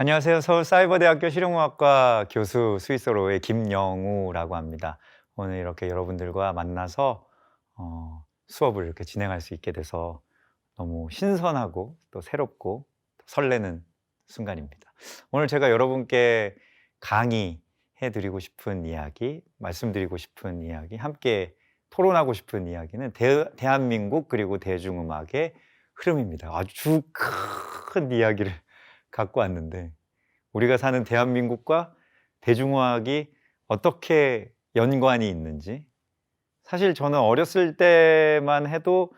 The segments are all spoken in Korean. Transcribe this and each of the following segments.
안녕하세요. 서울사이버대학교 실용음악과 교수 스위스로의 김영우라고 합니다. 오늘 이렇게 여러분들과 만나서 수업을 이렇게 진행할 수 있게 돼서 너무 신선하고 또 새롭고 또 설레는 순간입니다. 오늘 제가 여러분께 강의해 드리고 싶은 이야기, 말씀드리고 싶은 이야기, 함께 토론하고 싶은 이야기는 대한민국 그리고 대중음악의 흐름입니다. 아주 큰 이야기를 갖고 왔는데, 우리가 사는 대한민국과 대중음악이 어떻게 연관이 있는지, 사실 저는 어렸을 때만 해도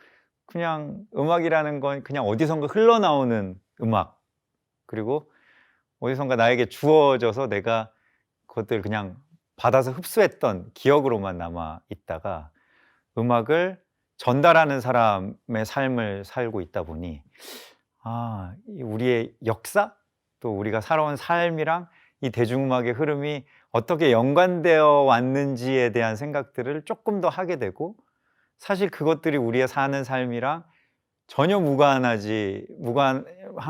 그냥 음악이라는 건 그냥 어디선가 흘러나오는 음악, 그리고 어디선가 나에게 주어져서 내가 그것들 그냥 받아서 흡수했던 기억으로만 남아 있다가, 음악을 전달하는 사람의 삶을 살고 있다 보니 이 우리의 역사, 또 우리가 살아온 삶이랑 이 대중음악의 흐름이 어떻게 연관되어 왔는지에 대한 생각들을 조금 더 하게 되고, 사실 그것들이 우리의 사는 삶이랑 전혀 무관한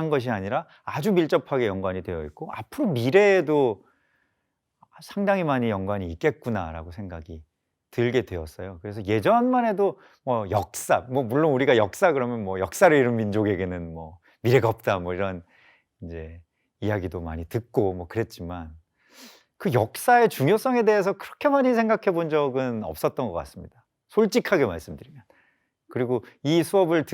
것이 아니라 아주 밀접하게 연관이 되어 있고, 앞으로 미래에도 상당히 많이 연관이 있겠구나라고 생각이 들게 되었어요. 그래서 예전만 해도 역사, 물론 우리가 역사 그러면 역사를 잃은 민족에게는 미래가 없다, 이런 이제 이야기도 많이 듣고 그랬지만, 그 역사의 중요성에 대해서 그렇게 많이 생각해 본 적은 없었던 것 같습니다, 솔직하게 말씀드리면. 그리고 이 수업을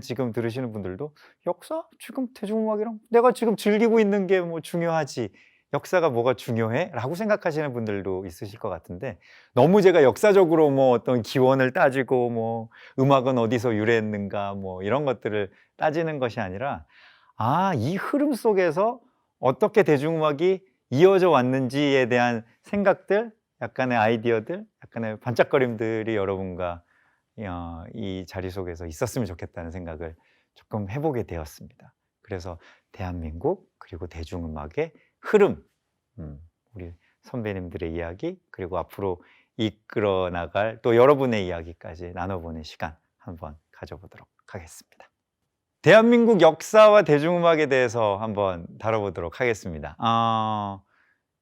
지금 들으시는 분들도 역사? 지금 대중음악이랑 내가 지금 즐기고 있는 게 중요하지, 역사가 뭐가 중요해? 라고 생각하시는 분들도 있으실 것 같은데, 너무 제가 역사적으로 어떤 기원을 따지고 음악은 어디서 유래했는가 이런 것들을 따지는 것이 아니라, 이 흐름 속에서 어떻게 대중음악이 이어져 왔는지에 대한 생각들, 약간의 아이디어들, 약간의 반짝거림들이 여러분과 이 자리 속에서 있었으면 좋겠다는 생각을 조금 해보게 되었습니다. 그래서 대한민국 그리고 대중음악의 흐름, 우리 선배님들의 이야기, 그리고 앞으로 이끌어 나갈 또 여러분의 이야기까지 나눠보는 시간 한번 가져보도록 하겠습니다. 대한민국 역사와 대중음악에 대해서 한번 다뤄보도록 하겠습니다.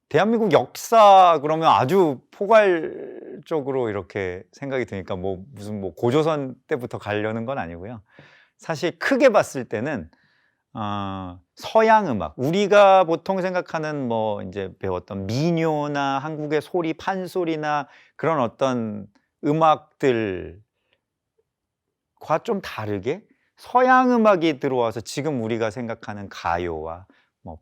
대한민국 역사 그러면 아주 포괄적으로 이렇게 생각이 드니까 무슨 고조선 때부터 가려는 건 아니고요. 사실 크게 봤을 때는 서양 음악, 우리가 보통 생각하는 이제 배웠던 민요나 한국의 소리, 판소리나 그런 어떤 음악들과 좀 다르게 서양 음악이 들어와서 지금 우리가 생각하는 가요와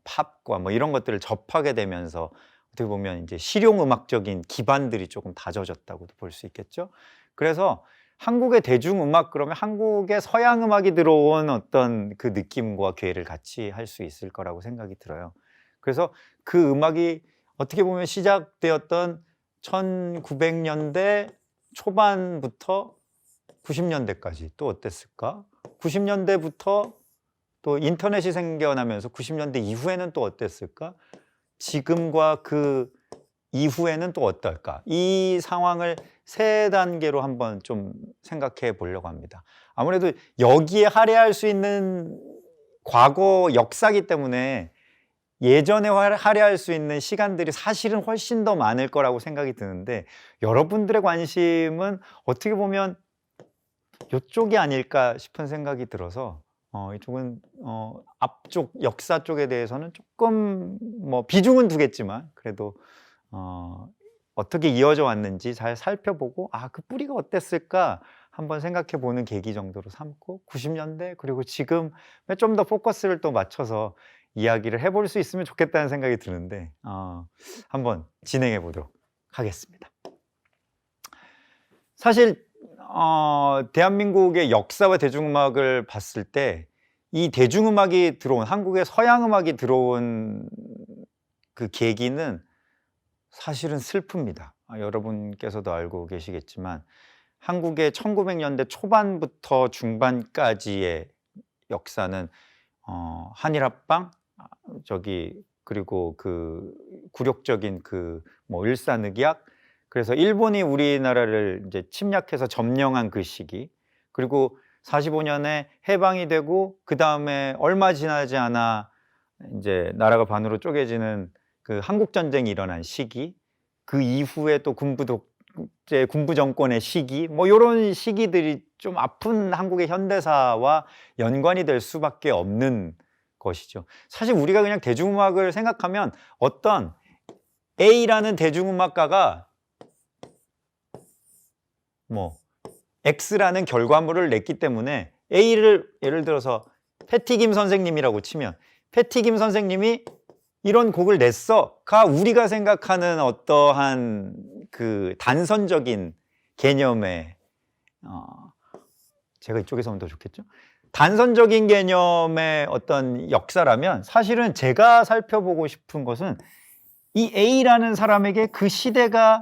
팝과 이런 것들을 접하게 되면서, 어떻게 보면 이제 실용음악적인 기반들이 조금 다져졌다고도 볼 수 있겠죠. 그래서 한국의 대중음악 그러면 한국의 서양 음악이 들어온 어떤 그 느낌과 괴를 같이 할 수 있을 거라고 생각이 들어요. 그래서 그 음악이 어떻게 보면 시작되었던 1900년대 초반부터 90년대까지 또 어땠을까? 90년대부터 또 인터넷이 생겨나면서 90년대 이후에는 또 어땠을까? 지금과 그 이후에는 또 어떨까? 이 상황을 세 단계로 한번 좀 생각해 보려고 합니다. 아무래도 여기에 할애할 수 있는 과거 역사기 때문에 예전에 할애할 수 있는 시간들이 사실은 훨씬 더 많을 거라고 생각이 드는데, 여러분들의 관심은 어떻게 보면 이쪽이 아닐까 싶은 생각이 들어서, 이쪽은 앞쪽 역사 쪽에 대해서는 조금 비중은 두겠지만, 그래도 어떻게 이어져 왔는지 잘 살펴보고 그 뿌리가 어땠을까 한번 생각해 보는 계기 정도로 삼고, 90년대 그리고 지금에 좀 더 포커스를 또 맞춰서 이야기를 해볼 수 있으면 좋겠다는 생각이 드는데, 한번 진행해 보도록 하겠습니다. 사실 대한민국의 역사와 대중음악을 봤을 때, 이 대중음악이 들어온, 한국의 서양 음악이 들어온 그 계기는 사실은 슬픕니다. 여러분께서도 알고 계시겠지만, 한국의 1900년대 초반부터 중반까지의 역사는 한일합방, 그리고 그 굴욕적인 일사늑약, 그래서 일본이 우리나라를 이제 침략해서 점령한 그 시기, 그리고 45년에 해방이 되고 그 다음에 얼마 지나지 않아 이제 나라가 반으로 쪼개지는 그 한국 전쟁이 일어난 시기, 그 이후에 또 군부 독재, 군부 정권의 시기, 뭐 요런 시기들이 좀 아픈 한국의 현대사와 연관이 될 수밖에 없는 것이죠. 사실 우리가 그냥 대중음악을 생각하면 어떤 A라는 대중음악가가 뭐 X라는 결과물을 냈기 때문에 A를 예를 들어서 패티김 선생님이라고 치면 패티김 선생님이 이런 곡을 냈어가 우리가 생각하는 어떠한 그 단선적인 개념의 제가 이쪽에서 하면 더 좋겠죠? 단선적인 개념의 어떤 역사라면 사실은 제가 살펴보고 싶은 것은 이 A라는 사람에게 그 시대가,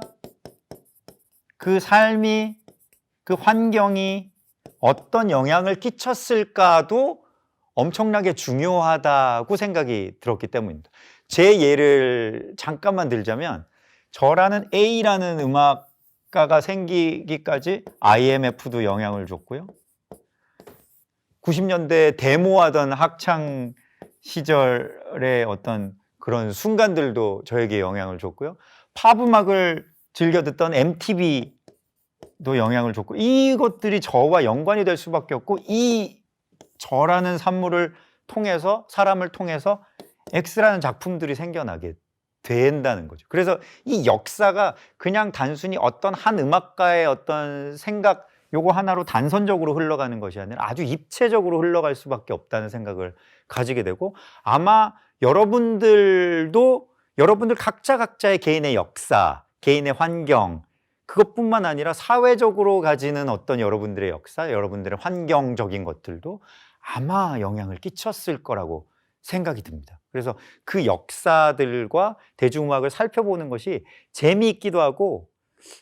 그 삶이, 그 환경이 어떤 영향을 끼쳤을까도 엄청나게 중요하다고 생각이 들었기 때문입니다. 제 예를 잠깐만 들자면 저라는 A라는 음악가가 생기기까지 IMF도 영향을 줬고요. 90년대 데모하던 학창 시절의 어떤 그런 순간들도 저에게 영향을 줬고요. 팝음악을 즐겨 듣던 MTV도 영향을 줬고, 이것들이 저와 연관이 될 수밖에 없고, 이 저라는 산물을 통해서, 사람을 통해서 X라는 작품들이 생겨나게 된다는 거죠. 그래서 이 역사가 그냥 단순히 어떤 한 음악가의 어떤 생각 요거 하나로 단선적으로 흘러가는 것이 아니라 아주 입체적으로 흘러갈 수밖에 없다는 생각을 가지게 되고, 아마 여러분들 각자의 개인의 역사, 개인의 환경, 그것뿐만 아니라 사회적으로 가지는 어떤 여러분들의 역사, 여러분들의 환경적인 것들도 아마 영향을 끼쳤을 거라고 생각이 듭니다. 그래서 그 역사들과 대중음악을 살펴보는 것이 재미있기도 하고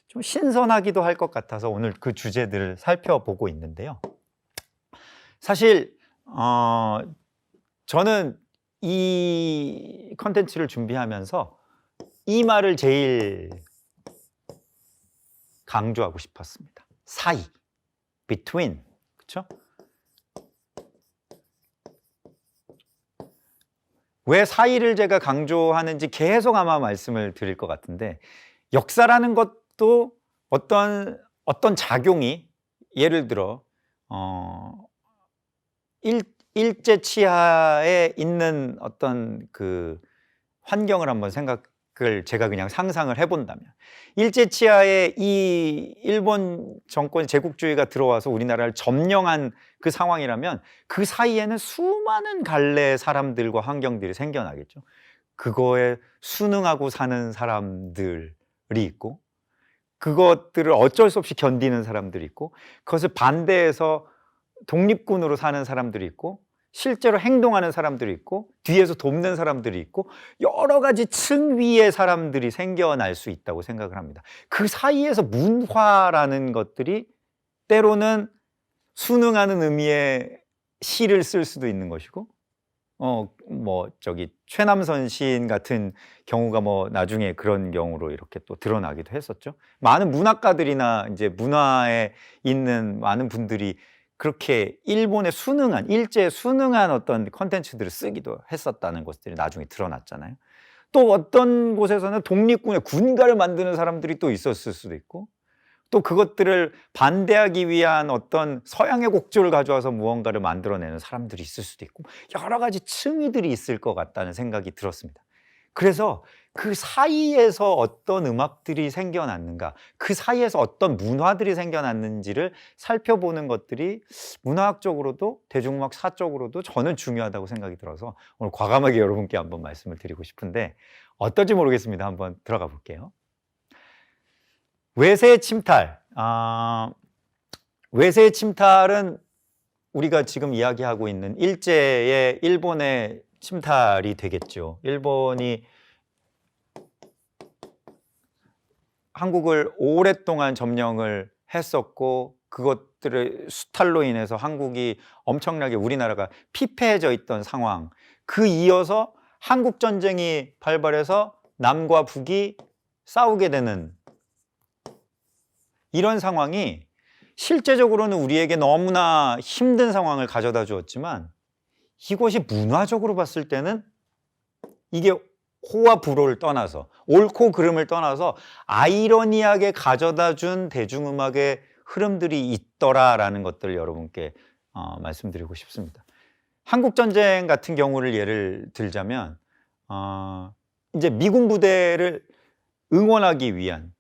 좀 신선하기도 할 것 같아서 오늘 그 주제들을 살펴보고 있는데요. 사실 저는 이 컨텐츠를 준비하면서 이 말을 제일 강조하고 싶었습니다. 사이, between, 그렇죠? 왜 사이를 제가 강조하는지 계속 아마 말씀을 드릴 것 같은데, 역사라는 것도 어떤 작용이, 예를 들어 일제 치하에 있는 어떤 그 환경을 한번 생각을 제가 그냥 상상을 해본다면, 일제 치하에 이 일본 정권 제국주의가 들어와서 우리나라를 점령한 그 상황이라면 그 사이에는 수많은 갈래의 사람들과 환경들이 생겨나겠죠. 그거에 순응하고 사는 사람들이 있고, 그것들을 어쩔 수 없이 견디는 사람들이 있고, 그것을 반대해서 독립군으로 사는 사람들이 있고, 실제로 행동하는 사람들이 있고, 뒤에서 돕는 사람들이 있고, 여러 가지 층 위의 사람들이 생겨날 수 있다고 생각을 합니다. 그 사이에서 문화라는 것들이 때로는 순응하는 의미의 시를 쓸 수도 있는 것이고, 최남선 시인 같은 경우가 나중에 그런 경우로 이렇게 또 드러나기도 했었죠. 많은 문학가들이나 이제 문화에 있는 많은 분들이 그렇게 일본에 일제에 순응한 어떤 컨텐츠들을 쓰기도 했었다는 것들이 나중에 드러났잖아요. 또 어떤 곳에서는 독립군의 군가를 만드는 사람들이 또 있었을 수도 있고, 또 그것들을 반대하기 위한 어떤 서양의 곡조를 가져와서 무언가를 만들어내는 사람들이 있을 수도 있고, 여러 가지 층위들이 있을 것 같다는 생각이 들었습니다. 그래서 그 사이에서 어떤 음악들이 생겨났는가, 그 사이에서 어떤 문화들이 생겨났는지를 살펴보는 것들이 문화학적으로도 대중음악사적으로도 저는 중요하다고 생각이 들어서 오늘 과감하게 여러분께 한번 말씀을 드리고 싶은데, 어떨지 모르겠습니다. 한번 들어가 볼게요. 외세의 침탈. 외세의 침탈은 우리가 지금 이야기하고 있는 일제의 일본의 침탈이 되겠죠. 일본이 한국을 오랫동안 점령을 했었고, 그것들의 수탈로 인해서 한국이 엄청나게, 우리나라가 피폐해져 있던 상황, 그 이어서 한국전쟁이 발발해서 남과 북이 싸우게 되는 이런 상황이 실제적으로는 우리에게 너무나 힘든 상황을 가져다 주었지만, 이것이 문화적으로 봤을 때는 이게 호와 불호를 떠나서, 옳고 그름을 떠나서 아이러니하게 가져다 준 대중음악의 흐름들이 있더라라는 것들을 여러분께 말씀드리고 싶습니다. 한국전쟁 같은 경우를 예를 들자면 이제 미군 부대를 응원하기 위한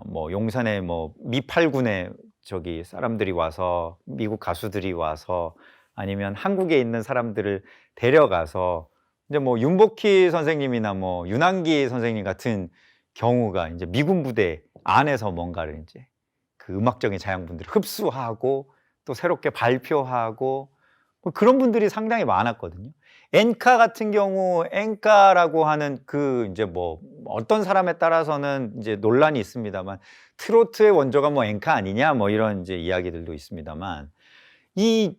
뭐 용산에 뭐 미8군의 저기 사람들이 와서, 미국 가수들이 와서, 아니면 한국에 있는 사람들을 데려가서 이제 뭐 윤복희 선생님이나 뭐 윤한기 선생님 같은 경우가 이제 미군 부대 안에서 뭔가를 이제 그 음악적인 자양분들을 흡수하고 또 새롭게 발표하고 뭐 그런 분들이 상당히 많았거든요. 엔카 같은 경우, 엔카라고 하는 그 이제 뭐 어떤 사람에 따라서는 이제 논란이 있습니다만, 트로트의 원조가 뭐 엔카 아니냐 뭐 이런 이제 이야기들도 있습니다만, 이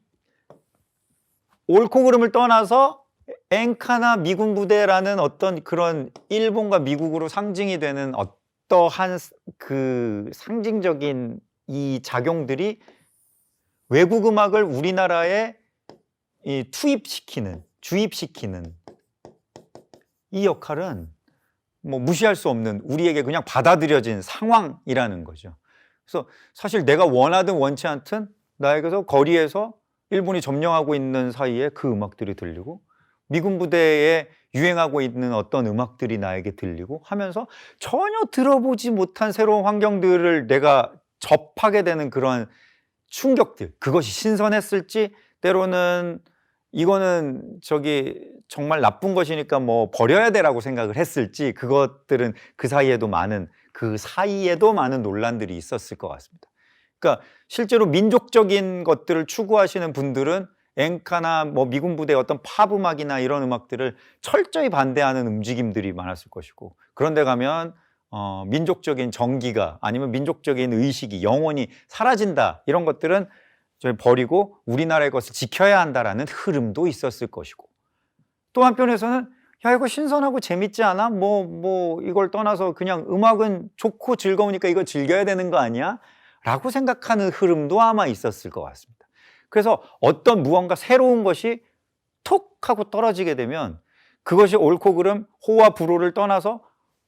옳고 그름을 떠나서 엔카나 미군 부대라는 어떤 그런 일본과 미국으로 상징이 되는 어떠한 그 상징적인 이 작용들이 외국 음악을 우리나라에 투입시키는, 주입시키는 이 역할은 뭐 무시할 수 없는, 우리에게 그냥 받아들여진 상황이라는 거죠. 그래서 사실 내가 원하든 원치 않든 나에게서 거리에서 일본이 점령하고 있는 사이에 그 음악들이 들리고, 미군 부대에 유행하고 있는 어떤 음악들이 나에게 들리고 하면서 전혀 들어보지 못한 새로운 환경들을 내가 접하게 되는 그런 충격들, 그것이 신선했을지, 때로는 이거는 저기 정말 나쁜 것이니까 뭐 버려야 되라고 생각을 했을지, 그것들은 그 사이에도 많은 논란들이 있었을 것 같습니다. 그러니까 실제로 민족적인 것들을 추구하시는 분들은 엔카나 뭐 미군 부대의 어떤 팝 음악이나 이런 음악들을 철저히 반대하는 움직임들이 많았을 것이고, 그런데 가면 민족적인 정기가, 아니면 민족적인 의식이 영원히 사라진다, 이런 것들은 버리고 우리나라의 것을 지켜야 한다라는 흐름도 있었을 것이고, 또 한편에서는 야, 이거 신선하고 재밌지 않아? 뭐 이걸 떠나서 그냥 음악은 좋고 즐거우니까 이거 즐겨야 되는 거 아니야? 라고 생각하는 흐름도 아마 있었을 것 같습니다. 그래서 어떤 무언가 새로운 것이 톡 하고 떨어지게 되면 그것이 옳고 그름, 호와 불호를 떠나서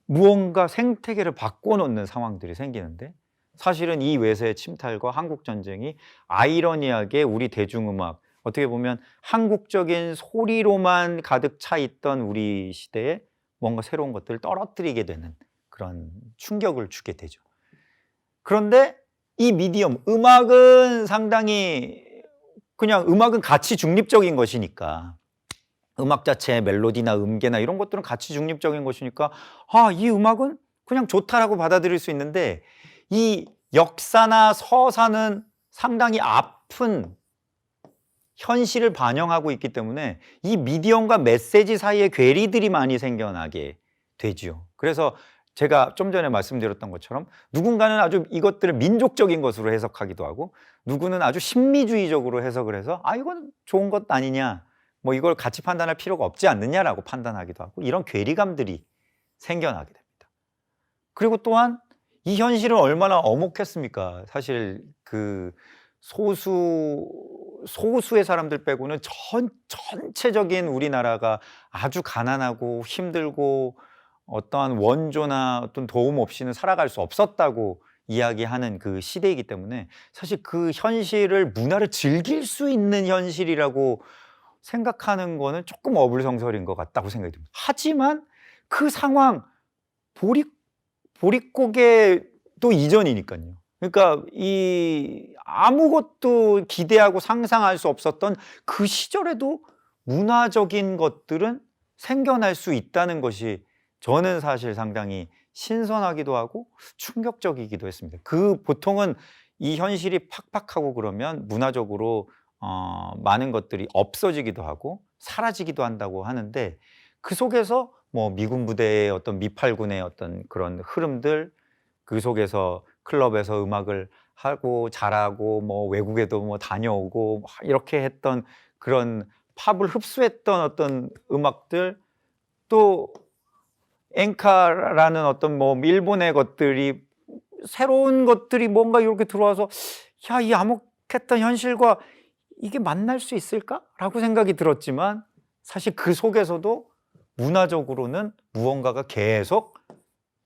무언가 생태계를 바꿔놓는 상황들이 생기는데, 사실은 이 외세의 침탈과 한국전쟁이 아이러니하게 우리 대중음악, 어떻게 보면 한국적인 소리로만 가득 차 있던 우리 시대에 뭔가 새로운 것들을 떨어뜨리게 되는 그런 충격을 주게 되죠. 그런데 이 미디엄, 음악은 상당히 그냥 음악은 가치 중립적인 것이니까, 음악 자체의 멜로디나 음계나 이런 것들은 가치 중립적인 것이니까 이 음악은 그냥 좋다라고 받아들일 수 있는데, 이 역사나 서사는 상당히 아픈 현실을 반영하고 있기 때문에 이 미디엄과 메시지 사이에 괴리들이 많이 생겨나게 되죠. 그래서 제가 좀 전에 말씀드렸던 것처럼 누군가는 아주 이것들을 민족적인 것으로 해석하기도 하고, 누구는 아주 신미주의적으로 해석을 해서 이건 좋은 것 아니냐, 뭐 이걸 같이 판단할 필요가 없지 않느냐라고 판단하기도 하고, 이런 괴리감들이 생겨나게 됩니다. 그리고 또한 이 현실은 얼마나 엄혹했습니까? 사실 그 소수의 사람들 빼고는 전체적인 우리나라가 아주 가난하고 힘들고 어떠한 원조나 어떤 도움 없이는 살아갈 수 없었다고 이야기하는 그 시대이기 때문에, 사실 그 현실을, 문화를 즐길 수 있는 현실이라고 생각하는 거는 조금 어불성설인 것 같다고 생각이 듭니다. 하지만 그 상황, 보릿고개도 이전이니까요. 그러니까 이 아무것도 기대하고 상상할 수 없었던 그 시절에도 문화적인 것들은 생겨날 수 있다는 것이 저는 사실 상당히 신선하기도 하고 충격적이기도 했습니다. 보통은 이 현실이 팍팍하고 그러면 문화적으로 많은 것들이 없어지기도 하고 사라지기도 한다고 하는데, 그 속에서 뭐 미군 부대의 어떤 미8군의 어떤 그런 흐름들, 그 속에서 클럽에서 음악을 하고 잘하고 뭐 외국에도 뭐 다녀오고 이렇게 했던 그런 팝을 흡수했던 어떤 음악들, 또 엔카라는 어떤 뭐 일본의 것들이, 새로운 것들이 뭔가 이렇게 들어와서 이 암흑했던 현실과 이게 만날 수 있을까? 라고 생각이 들었지만, 사실 그 속에서도 문화적으로는 무언가가 계속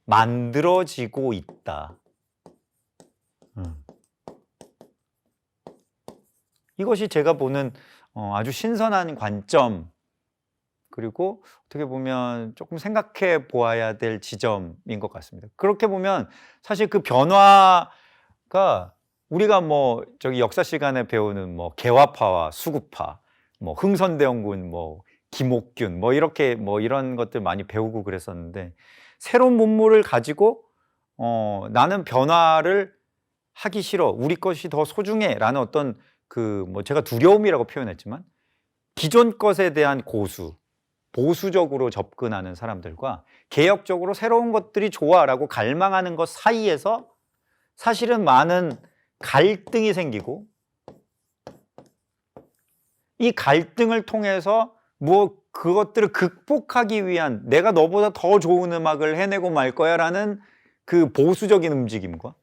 만들어지고 있다. 이것이 제가 보는 아주 신선한 관점, 그리고 어떻게 보면 조금 생각해 보아야 될 지점인 것 같습니다. 그렇게 보면 사실 그 변화가 우리가 뭐 저기 역사 시간에 배우는 뭐 개화파와 수구파, 뭐 흥선대원군, 뭐 김옥균, 뭐 이렇게 뭐 이런 것들 많이 배우고 그랬었는데, 새로운 문물을 가지고 나는 변화를 하기 싫어, 우리 것이 더 소중해라는 어떤 그 뭐 제가 두려움이라고 표현했지만, 기존 것에 대한 고수, 보수적으로 접근하는 사람들과 개혁적으로 새로운 것들이 좋아라고 갈망하는 것 사이에서 사실은 많은 갈등이 생기고, 이 갈등을 통해서 뭐 그것들을 극복하기 위한, 내가 너보다 더 좋은 음악을 해내고 말 거야 라는 그 보수적인 움직임과,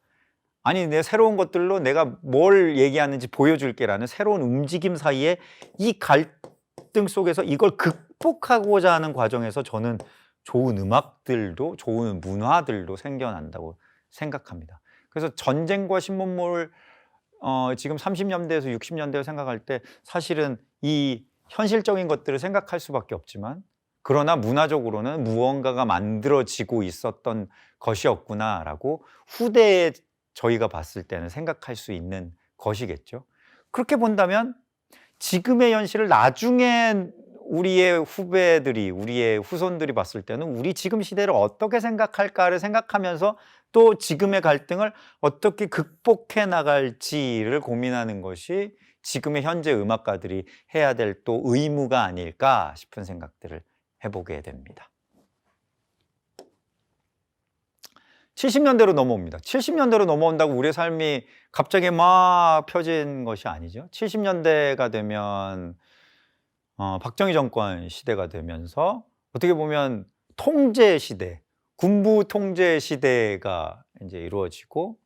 아니 내 새로운 것들로 내가 뭘 얘기하는지 보여줄게 라는 새로운 움직임 사이에, 이 갈등 속에서 이걸 극복하고자 하는 과정에서 저는 좋은 음악들도 좋은 문화들도 생겨난다고 생각합니다. 그래서 전쟁과 신문물, 지금 30년대에서 60년대를 생각할 때 사실은 이 현실적인 것들을 생각할 수밖에 없지만, 그러나 문화적으로는 무언가가 만들어지고 있었던 것이었구나라고 후대에 저희가 봤을 때는 생각할 수 있는 것이겠죠. 그렇게 본다면 지금의 현실을 나중에 우리의 후배들이, 우리의 후손들이 봤을 때는 우리 지금 시대를 어떻게 생각할까를 생각하면서 또 지금의 갈등을 어떻게 극복해 나갈지를 고민하는 것이 지금의 현재 음악가들이 해야 될 또 의무가 아닐까 싶은 생각들을 해보게 됩니다. 70년대로 넘어옵니다. 70년대로 넘어온다고 우리의 삶이 갑자기 막 펴진 것이 아니죠. 70년대가 되면 박정희 정권 시대가 되면서 어떻게 보면 통제 시대, 군부 통제 시대가 이제 이루어지고,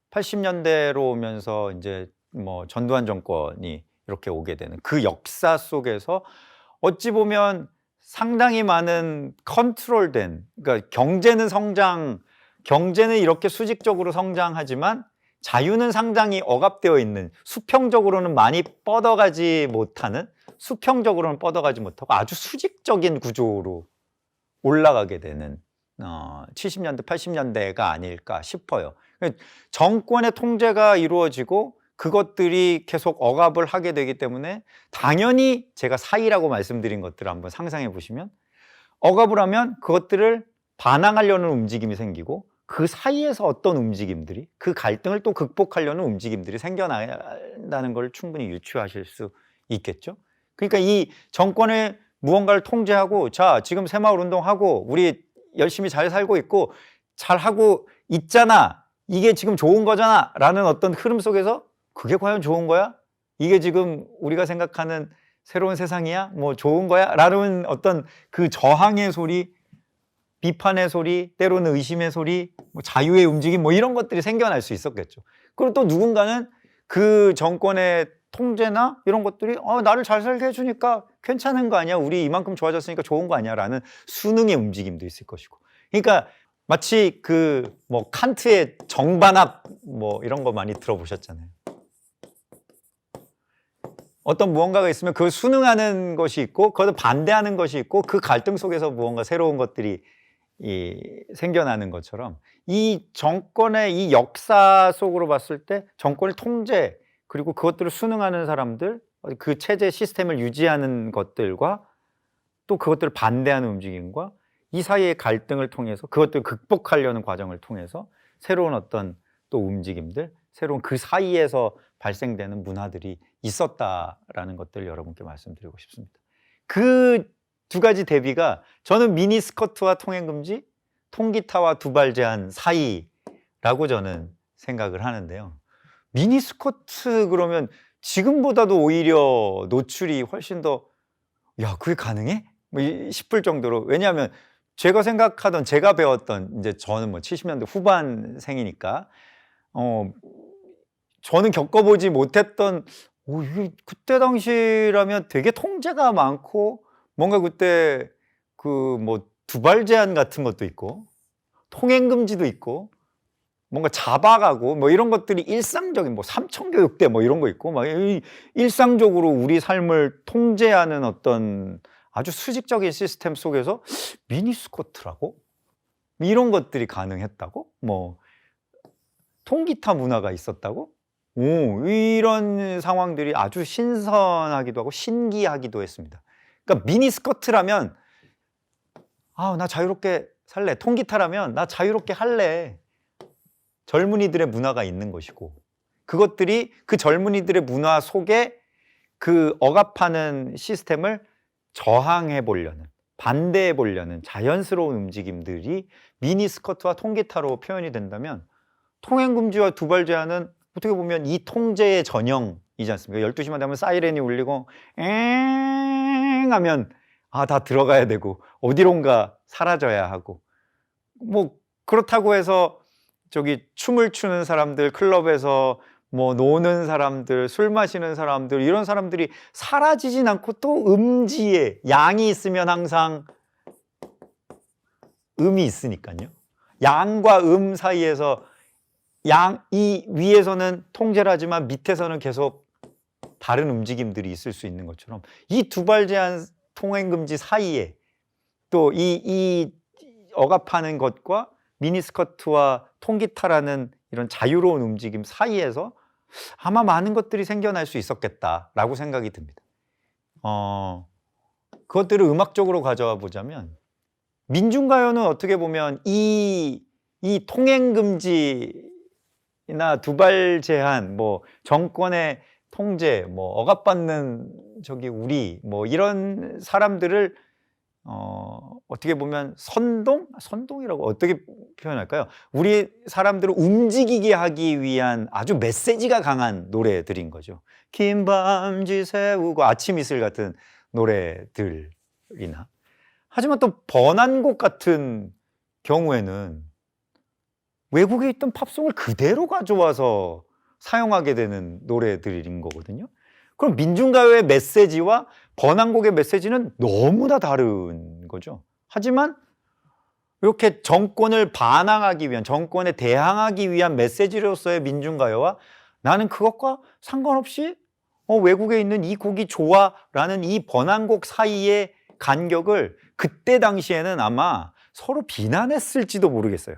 80년대로 오면서 이제 뭐 전두환 정권이 이렇게 오게 되는 그 역사 속에서 어찌 보면 상당히 많은 컨트롤된, 그러니까 경제는 이렇게 수직적으로 성장하지만 자유는 상당히 억압되어 있는, 수평적으로는 많이 뻗어가지 못하는, 수평적으로는 뻗어가지 못하고 아주 수직적인 구조로 올라가게 되는 70년대, 80년대가 아닐까 싶어요. 정권의 통제가 이루어지고 그것들이 계속 억압을 하게 되기 때문에, 당연히 제가 사이라고 말씀드린 것들을 한번 상상해 보시면, 억압을 하면 그것들을 반항하려는 움직임이 생기고, 그 사이에서 어떤 움직임들이, 그 갈등을 또 극복하려는 움직임들이 생겨난다는 걸 충분히 유추하실 수 있겠죠. 그러니까 이 정권의 무언가를 통제하고, 자 지금 새마을 운동하고 우리 열심히 잘 살고 있고 잘하고 있잖아, 이게 지금 좋은 거잖아 라는 어떤 흐름 속에서, 그게 과연 좋은 거야? 이게 지금 우리가 생각하는 새로운 세상이야? 뭐 좋은 거야? 라는 어떤 그 저항의 소리, 비판의 소리, 때로는 의심의 소리, 뭐 자유의 움직임, 뭐 이런 것들이 생겨날 수 있었겠죠. 그리고 또 누군가는 그 정권의 통제나 이런 것들이 나를 잘 살게 해주니까 괜찮은 거 아니야? 우리 이만큼 좋아졌으니까 좋은 거 아니야? 라는 수능의 움직임도 있을 것이고. 그러니까 마치 그 뭐 칸트의 정반합 뭐 이런 거 많이 들어보셨잖아요. 어떤 무언가가 있으면 그걸 순응하는 것이 있고, 그것을 반대하는 것이 있고, 그 갈등 속에서 무언가 새로운 것들이 생겨나는 것처럼, 이 정권의 이 역사 속으로 봤을 때 정권의 통제, 그리고 그것들을 순응하는 사람들, 그 체제 시스템을 유지하는 것들과 또 그것들을 반대하는 움직임과 이 사이의 갈등을 통해서, 그것들을 극복하려는 과정을 통해서 새로운 어떤 또 움직임들, 새로운 그 사이에서 발생되는 문화들이 있었다라는 것들을 여러분께 말씀드리고 싶습니다. 그 두 가지 대비가 저는 미니스커트와 통행금지, 통기타와 두발 제한 사이라고 저는 생각을 하는데요. 미니스커트 그러면 지금보다도 오히려 노출이 훨씬 더, 야 그게 가능해? 뭐 싶을 정도로. 왜냐하면 제가 생각하던, 제가 배웠던, 이제 저는 뭐 70년대 후반생이니까 저는 겪어보지 못했던, 이게 그때 당시라면 되게 통제가 많고, 뭔가 그때 그 뭐 두발 제한 같은 것도 있고 통행 금지도 있고 뭔가 잡아가고 뭐 이런 것들이 일상적인 뭐 삼청교육대 뭐 이런 거 있고 막 일상적으로 우리 삶을 통제하는 어떤 아주 수직적인 시스템 속에서 미니스커트라고 이런 것들이 가능했다고 뭐 통기타 문화가 있었다고 이런 상황들이 아주 신선하기도 하고 신기하기도 했습니다. 그러니까 미니스커트라면 나 자유롭게 살래. 통기타라면 나 자유롭게 할래. 젊은이들의 문화가 있는 것이고 그것들이 그 젊은이들의 문화 속에 그 억압하는 시스템을 저항해 보려는 반대해 보려는 자연스러운 움직임들이 미니스커트와 통기타로 표현이 된다면 통행금지와 두발 제한은 어떻게 보면 이 통제의 전형이지 않습니까? 12시만 되면 사이렌이 울리고 엥 하면 다 들어가야 되고 어디론가 사라져야 하고 뭐 그렇다고 해서 저기 춤을 추는 사람들, 클럽에서 뭐 노는 사람들, 술 마시는 사람들 이런 사람들이 사라지진 않고 또 음지에 양이 있으면 항상 음이 있으니까요. 양과 음 사이에서 이 위에서는 통제를 하지만 밑에서는 계속 다른 움직임들이 있을 수 있는 것처럼 이 두발 제한 통행금지 사이에 또 이 억압하는 것과 미니스커트와 통기타라는 이런 자유로운 움직임 사이에서 아마 많은 것들이 생겨날 수 있었겠다라고 생각이 듭니다. 그것들을 음악적으로 가져와 보자면 민중가요는 어떻게 보면 이 통행금지나 두발 제한, 뭐 정권의 통제, 뭐 억압받는 저기 우리 뭐 이런 사람들을 어떻게 보면 선동이라고 어떻게 표현할까요? 우리 사람들을 움직이게 하기 위한 아주 메시지가 강한 노래들인 거죠. 긴 밤지 새우고 아침 이슬 같은 노래들이나 하지만 또 번안곡 같은 경우에는 외국에 있던 팝송을 그대로 가져와서 사용하게 되는 노래들인 거거든요. 그럼 민중가요의 메시지와 번안곡의 메시지는 너무나 다른 거죠. 하지만 이렇게 정권을 반항하기 위한, 정권에 대항하기 위한 메시지로서의 민중가요와 나는 그것과 상관없이 외국에 있는 이 곡이 좋아라는 이 번안곡 사이의 간격을 그때 당시에는 아마 서로 비난했을지도 모르겠어요.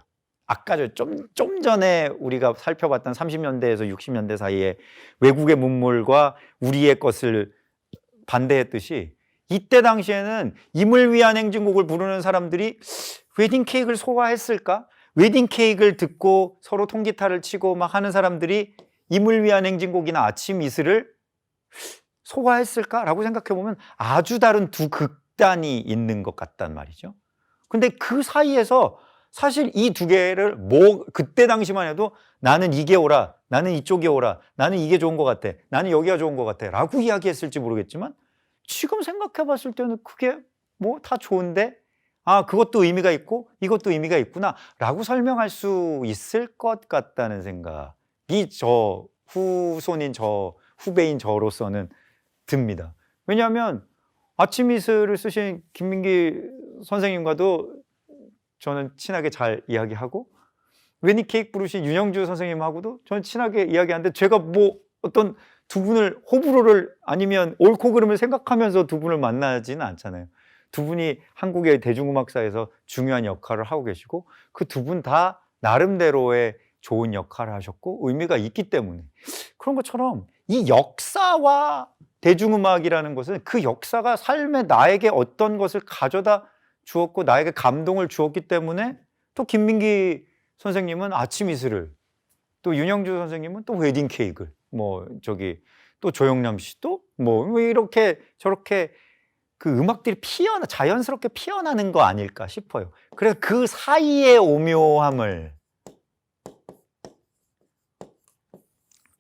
아까 좀 전에 우리가 살펴봤던 30년대에서 60년대 사이에 외국의 문물과 우리의 것을 반대했듯이 이때 당시에는 임을 위한 행진곡을 부르는 사람들이 웨딩 케이크를 소화했을까? 웨딩 케이크를 듣고 서로 통기타를 치고 막 하는 사람들이 임을 위한 행진곡이나 아침 이슬을 소화했을까라고 생각해 보면 아주 다른 두 극단이 있는 것 같단 말이죠. 근데 그 사이에서 사실 이 두 개를 그때 당시만 해도 나는 이게 옳아, 나는 이쪽이 옳아, 나는 이게 좋은 것 같아, 나는 여기가 좋은 것 같아 라고 이야기했을지 모르겠지만 지금 생각해 봤을 때는 그게 뭐 다 좋은데 그것도 의미가 있고 이것도 의미가 있구나 라고 설명할 수 있을 것 같다는 생각이 저 후손인 후배인 저로서는 듭니다. 왜냐하면 아침 이슬을 쓰신 김민기 선생님과도 저는 친하게 잘 이야기하고 웨딩 케이크 부르신 윤영주 선생님하고도 저는 친하게 이야기하는데 제가 뭐 어떤 두 분을 호불호를 아니면 옳고 그름을 생각하면서 두 분을 만나지는 않잖아요. 두 분이 한국의 대중음악사에서 중요한 역할을 하고 계시고 그 두 분 다 나름대로의 좋은 역할을 하셨고 의미가 있기 때문에 그런 것처럼 이 역사와 대중음악이라는 것은 그 역사가 삶에 나에게 어떤 것을 가져다 주었고 나에게 감동을 주었기 때문에 또 김민기 선생님은 아침 이슬을 또 윤영주 선생님은 또 웨딩 케이크를 또 조영남 씨도 왜 이렇게 저렇게 그 음악들이 자연스럽게 피어나는 거 아닐까 싶어요. 그래서 그 사이의 오묘함을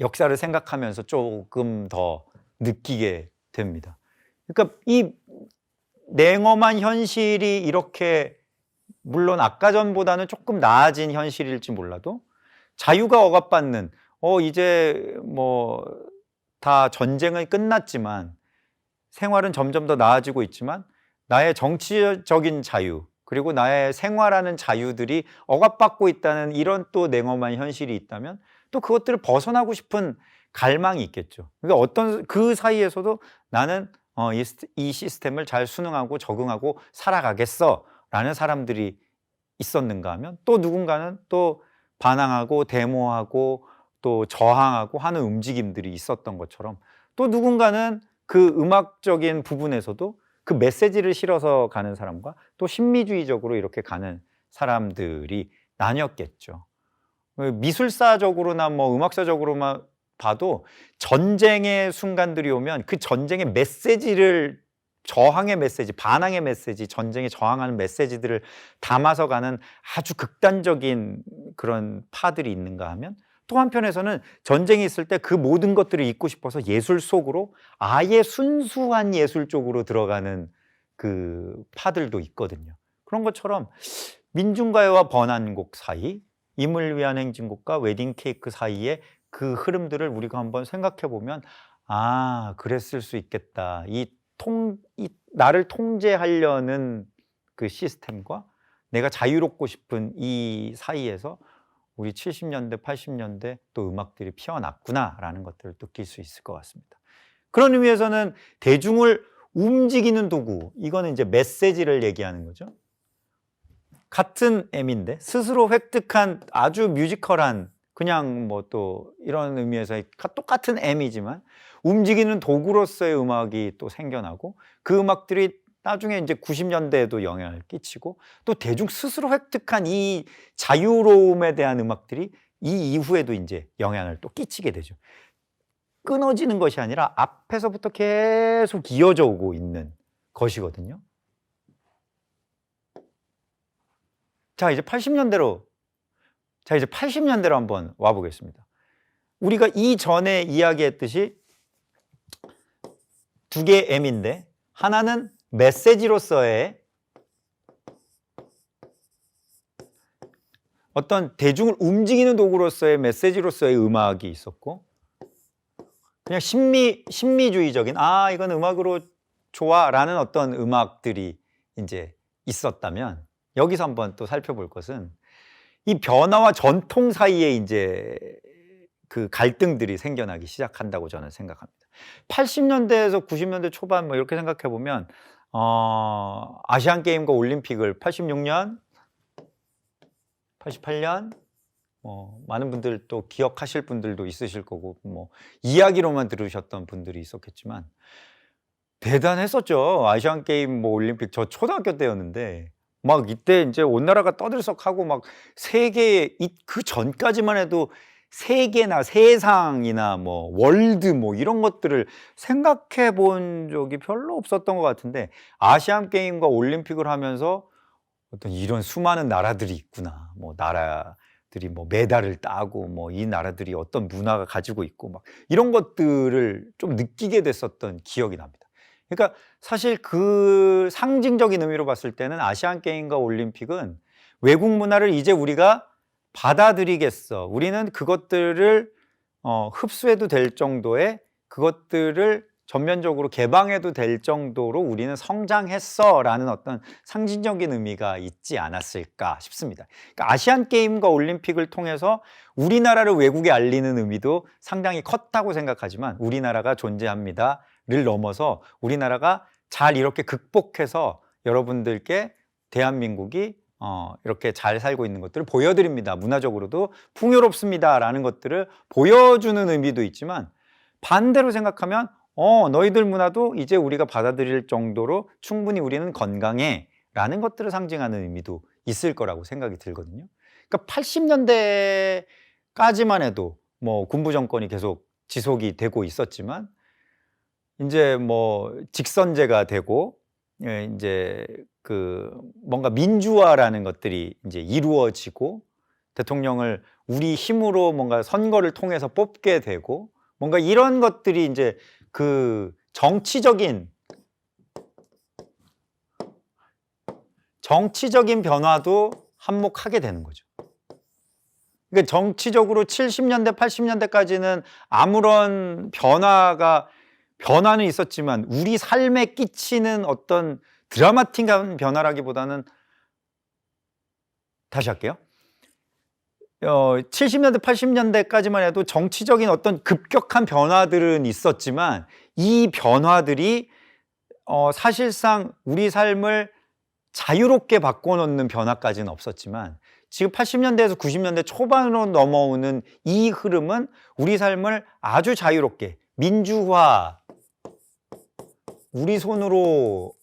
역사를 생각하면서 조금 더 느끼게 됩니다. 그러니까 이 냉엄한 현실이 이렇게 물론 아까 전보다는 조금 나아진 현실일지 몰라도 자유가 억압받는 이제 다 전쟁은 끝났지만 생활은 점점 더 나아지고 있지만 나의 정치적인 자유, 그리고 나의 생활하는 자유들이 억압받고 있다는 이런 또 냉엄한 현실이 있다면 또 그것들을 벗어나고 싶은 갈망이 있겠죠. 그러니까 어떤 그 사이에서도 나는 이 시스템을 잘 순응하고 적응하고 살아가겠어라는 사람들이 있었는가 하면 또 누군가는 또 반항하고 데모하고 또 저항하고 하는 움직임들이 있었던 것처럼 또 누군가는 그 음악적인 부분에서도 그 메시지를 실어서 가는 사람과 또 신미주의적으로 이렇게 가는 사람들이 나뉘었겠죠. 미술사적으로나 뭐 음악사적으로만 봐도 전쟁의 순간들이 오면 그 전쟁의 메시지를 저항의 메시지, 반항의 메시지, 전쟁에 저항하는 메시지들을 담아서 가는 아주 극단적인 그런 파들이 있는가 하면 또 한편에서는 전쟁이 있을 때 그 모든 것들을 잊고 싶어서 예술 속으로 아예 순수한 예술 쪽으로 들어가는 그 파들도 있거든요. 그런 것처럼 민중가요와 번안곡 사이, 임을 위한 행진곡과 웨딩 케이크 사이에 그 흐름들을 우리가 한번 생각해 보면 아, 그랬을 수 있겠다. 이 나를 통제하려는 그 시스템과 내가 자유롭고 싶은 이 사이에서 우리 70년대, 80년대 또 음악들이 피어났구나라는 것들을 느낄 수 있을 것 같습니다. 그런 의미에서는 대중을 움직이는 도구, 이거는 이제 메시지를 얘기하는 거죠. 같은 M인데 스스로 획득한 아주 뮤지컬한 그냥 뭐 또 이런 의미에서 똑같은 M이지만 움직이는 도구로서의 음악이 또 생겨나고 그 음악들이 나중에 이제 90년대에도 영향을 끼치고 또 대중 스스로 획득한 이 자유로움에 대한 음악들이 이 이후에도 이제 영향을 또 끼치게 되죠. 끊어지는 것이 아니라 앞에서부터 계속 이어져 오고 있는 것이거든요. 자, 이제 80년대로 한번 와보겠습니다. 우리가 이전에 이야기했듯이 두 개의 M인데 하나는 메시지로서의 어떤 대중을 움직이는 도구로서의 메시지로서의 음악이 있었고 그냥 신미주의적인 이건 음악으로 좋아라는 어떤 음악들이 이제 있었다면 여기서 한번 또 살펴볼 것은 이 변화와 전통 사이에 이제 그 갈등들이 생겨나기 시작한다고 저는 생각합니다. 80년대에서 90년대 초반 뭐 이렇게 생각해 보면 아시안 게임과 올림픽을 86년, 88년 많은 분들 또 기억하실 분들도 있으실 거고 뭐 이야기로만 들으셨던 분들이 있었겠지만 대단했었죠. 아시안 게임 뭐 올림픽 저 초등학교 때였는데 막 이때 이제 온 나라가 떠들썩하고 막 세계 그 전까지만 해도 세계나 세상이나 뭐 월드 뭐 이런 것들을 생각해 본 적이 별로 없었던 것 같은데 아시안 게임과 올림픽을 하면서 어떤 이런 수많은 나라들이 있구나. 뭐 나라들이 뭐 메달을 따고 뭐 이 나라들이 어떤 문화가 가지고 있고 막 이런 것들을 좀 느끼게 됐었던 기억이 납니다. 그러니까 사실 그 상징적인 의미로 봤을 때는 아시안 게임과 올림픽은 외국 문화를 이제 우리가 받아들이겠어. 우리는 그것들을 흡수해도 될 정도의 그것들을 전면적으로 개방해도 될 정도로 우리는 성장했어 라는 어떤 상징적인 의미가 있지 않았을까 싶습니다. 그러니까 아시안 게임과 올림픽을 통해서 우리나라를 외국에 알리는 의미도 상당히 컸다고 생각하지만 우리나라가 존재합니다를 넘어서 우리나라가 잘 이렇게 극복해서 여러분들께 대한민국이 이렇게 잘 살고 있는 것들을 보여드립니다. 문화적으로도 풍요롭습니다 라는 것들을 보여주는 의미도 있지만 반대로 생각하면 너희들 문화도 이제 우리가 받아들일 정도로 충분히 우리는 건강해 라는 것들을 상징하는 의미도 있을 거라고 생각이 들거든요. 그러니까 80년대까지만 해도 뭐 군부 정권이 계속 지속이 되고 있었지만 이제 뭐 직선제가 되고 이제 그 뭔가 민주화라는 것들이 이제 이루어지고 대통령을 우리 힘으로 뭔가 선거를 통해서 뽑게 되고 뭔가 이런 것들이 이제 그 정치적인 변화도 한몫하게 되는 거죠. 그러니까 정치적으로 70년대, 80년대까지는 아무런 변화가 변화는 있었지만 우리 삶에 끼치는 어떤 드라마틱한 변화라기보다는, 다시 할게요. 70년대, 80년대까지만 해도 정치적인 어떤 급격한 변화들은 있었지만 이 변화들이 사실상 우리 삶을 자유롭게 바꿔놓는 변화까지는 없었지만 지금 80년대에서 90년대 초반으로 넘어오는 이 흐름은 우리 삶을 아주 자유롭게 민주화, 우리 손으로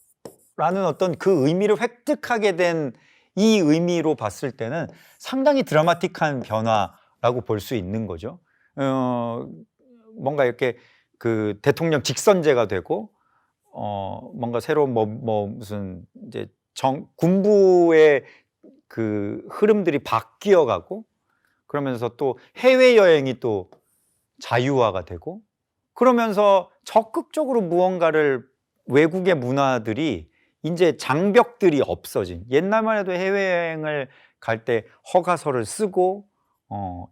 라는 어떤 그 의미를 획득하게 된 이 의미로 봤을 때는 상당히 드라마틱한 변화라고 볼 수 있는 거죠. 뭔가 이렇게 그 대통령 직선제가 되고 뭔가 새로운 무슨 이제 군부의 그 흐름들이 바뀌어 가고, 그러면서 또 해외여행이 또 자유화가 되고, 그러면서 적극적으로 무언가를, 외국의 문화들이 이제 장벽들이 없어진, 옛날만 해도 해외여행을 갈 때 허가서를 쓰고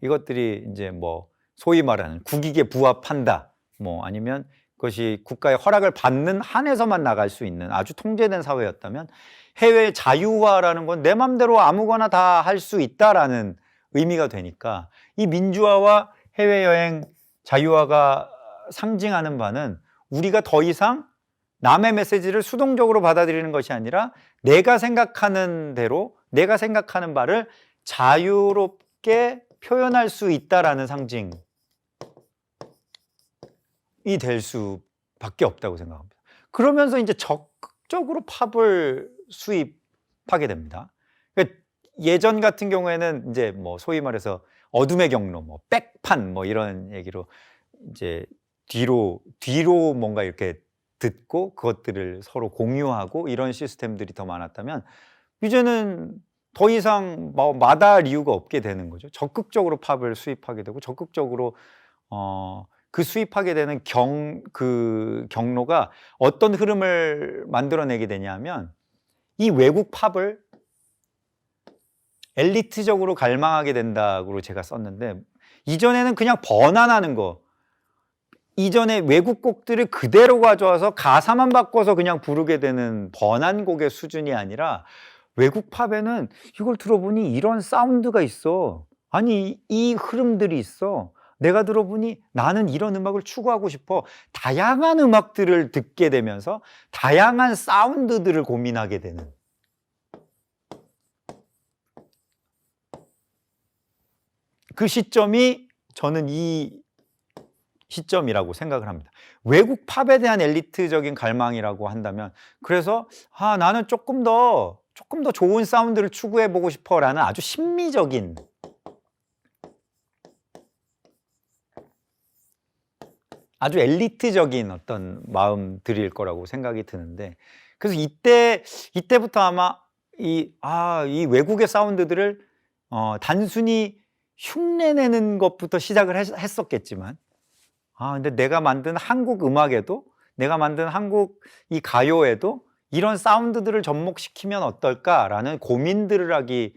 이것들이 이제 뭐 소위 말하는 국익에 부합한다, 뭐 아니면 그것이 국가의 허락을 받는 한에서만 나갈 수 있는 아주 통제된 사회였다면, 해외 자유화라는 건 내 맘대로 아무거나 다 할 수 있다라는 의미가 되니까 이 민주화와 해외여행 자유화가 상징하는 바는 우리가 더 이상 남의 메시지를 수동적으로 받아들이는 것이 아니라 내가 생각하는 대로, 내가 생각하는 바를 자유롭게 표현할 수 있다라는 상징이 될 수밖에 없다고 생각합니다. 그러면서 이제 적극적으로 팝을 수입하게 됩니다. 그러니까 예전 같은 경우에는 이제 뭐 소위 말해서 어둠의 경로, 뭐 백판, 뭐 이런 얘기로 이제 뒤로 뭔가 이렇게 듣고 그것들을 서로 공유하고 이런 시스템들이 더 많았다면, 이제는 더 이상 마다할 이유가 없게 되는 거죠. 적극적으로 팝을 수입하게 되고, 적극적으로 그 수입하게 되는 그 경로가 어떤 흐름을 만들어내게 되냐면, 이 외국 팝을 엘리트적으로 갈망하게 된다고 제가 썼는데, 이전에는 그냥 번안하는 거, 이전에 외국 곡들을 그대로 가져와서 가사만 바꿔서 그냥 부르게 되는 번안곡의 수준이 아니라, 외국 팝에는 이걸 들어보니 이런 사운드가 있어, 아니 이 흐름들이 있어, 내가 들어보니 나는 이런 음악을 추구하고 싶어, 다양한 음악들을 듣게 되면서 다양한 사운드들을 고민하게 되는, 그 시점이 저는 이 시점이라고 생각을 합니다. 외국 팝에 대한 엘리트적인 갈망이라고 한다면, 그래서 나는 조금 더 좋은 사운드를 추구해 보고 싶어라는 아주 심미적인, 아주 엘리트적인 어떤 마음들일 거라고 생각이 드는데, 그래서 이때부터 아마 이 외국의 사운드들을 단순히 흉내내는 것부터 시작을 했었겠지만, 근데 내가 만든 한국 음악에도, 내가 만든 한국 이 가요에도 이런 사운드들을 접목시키면 어떨까라는 고민들을 하기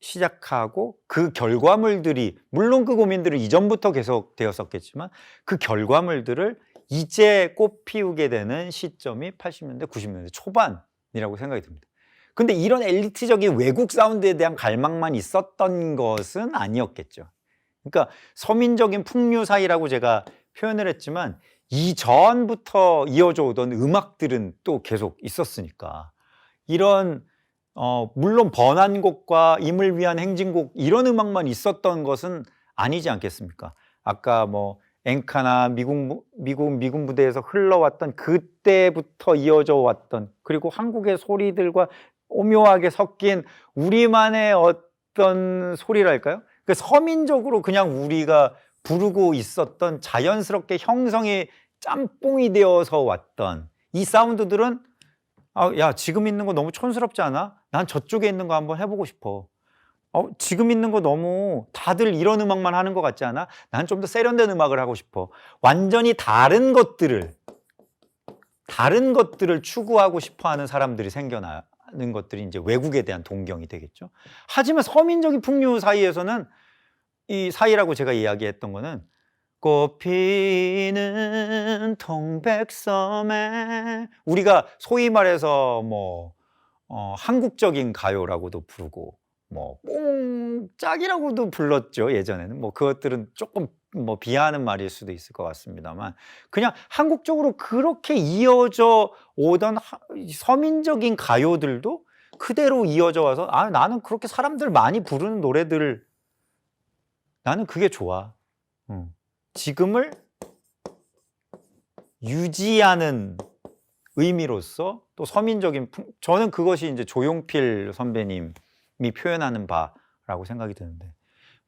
시작하고, 그 결과물들이, 물론 그 고민들은 이전부터 계속 되었었겠지만 그 결과물들을 이제 꽃 피우게 되는 시점이 80년대, 90년대 초반이라고 생각이 듭니다. 근데 이런 엘리트적인 외국 사운드에 대한 갈망만 있었던 것은 아니었겠죠. 그러니까 서민적인 풍류사이라고 제가 표현을 했지만 이전부터 이어져 오던 음악들은 또 계속 있었으니까, 이런 물론 번안곡과 임을 위한 행진곡, 이런 음악만 있었던 것은 아니지 않겠습니까? 아까 뭐 엔카나 미군 부대에서 흘러왔던 그때부터 이어져 왔던, 그리고 한국의 소리들과 오묘하게 섞인 우리만의 어떤 소리랄까요? 그 서민적으로 그냥 우리가 부르고 있었던, 자연스럽게 형성이 짬뽕이 되어서 왔던 이 사운드들은, 야, 지금 있는 거 너무 촌스럽지 않아? 난 저쪽에 있는 거 한번 해보고 싶어. 지금 있는 거 너무 다들 이런 음악만 하는 것 같지 않아? 난 좀 더 세련된 음악을 하고 싶어. 완전히 다른 것들을 추구하고 싶어 하는 사람들이 생겨나는 것들이 이제 외국에 대한 동경이 되겠죠. 하지만 서민적인 풍류 사이에서는, 이 사이라고 제가 이야기했던 거는 꽃피는 동백섬에 우리가 소위 말해서 뭐 한국적인 가요라고도 부르고 뭐 뽕짝이라고도 불렀죠. 예전에는 뭐 그것들은 조금 뭐 비하하는 말일 수도 있을 것 같습니다만 그냥 한국적으로 그렇게 이어져 오던 서민적인 가요들도 그대로 이어져 와서 나는 그렇게 사람들 많이 부르는 노래들 나는 그게 좋아. 지금을 유지하는 의미로서 또 서민적인 저는 그것이 이제 조용필 선배님이 표현하는 바라고 생각이 드는데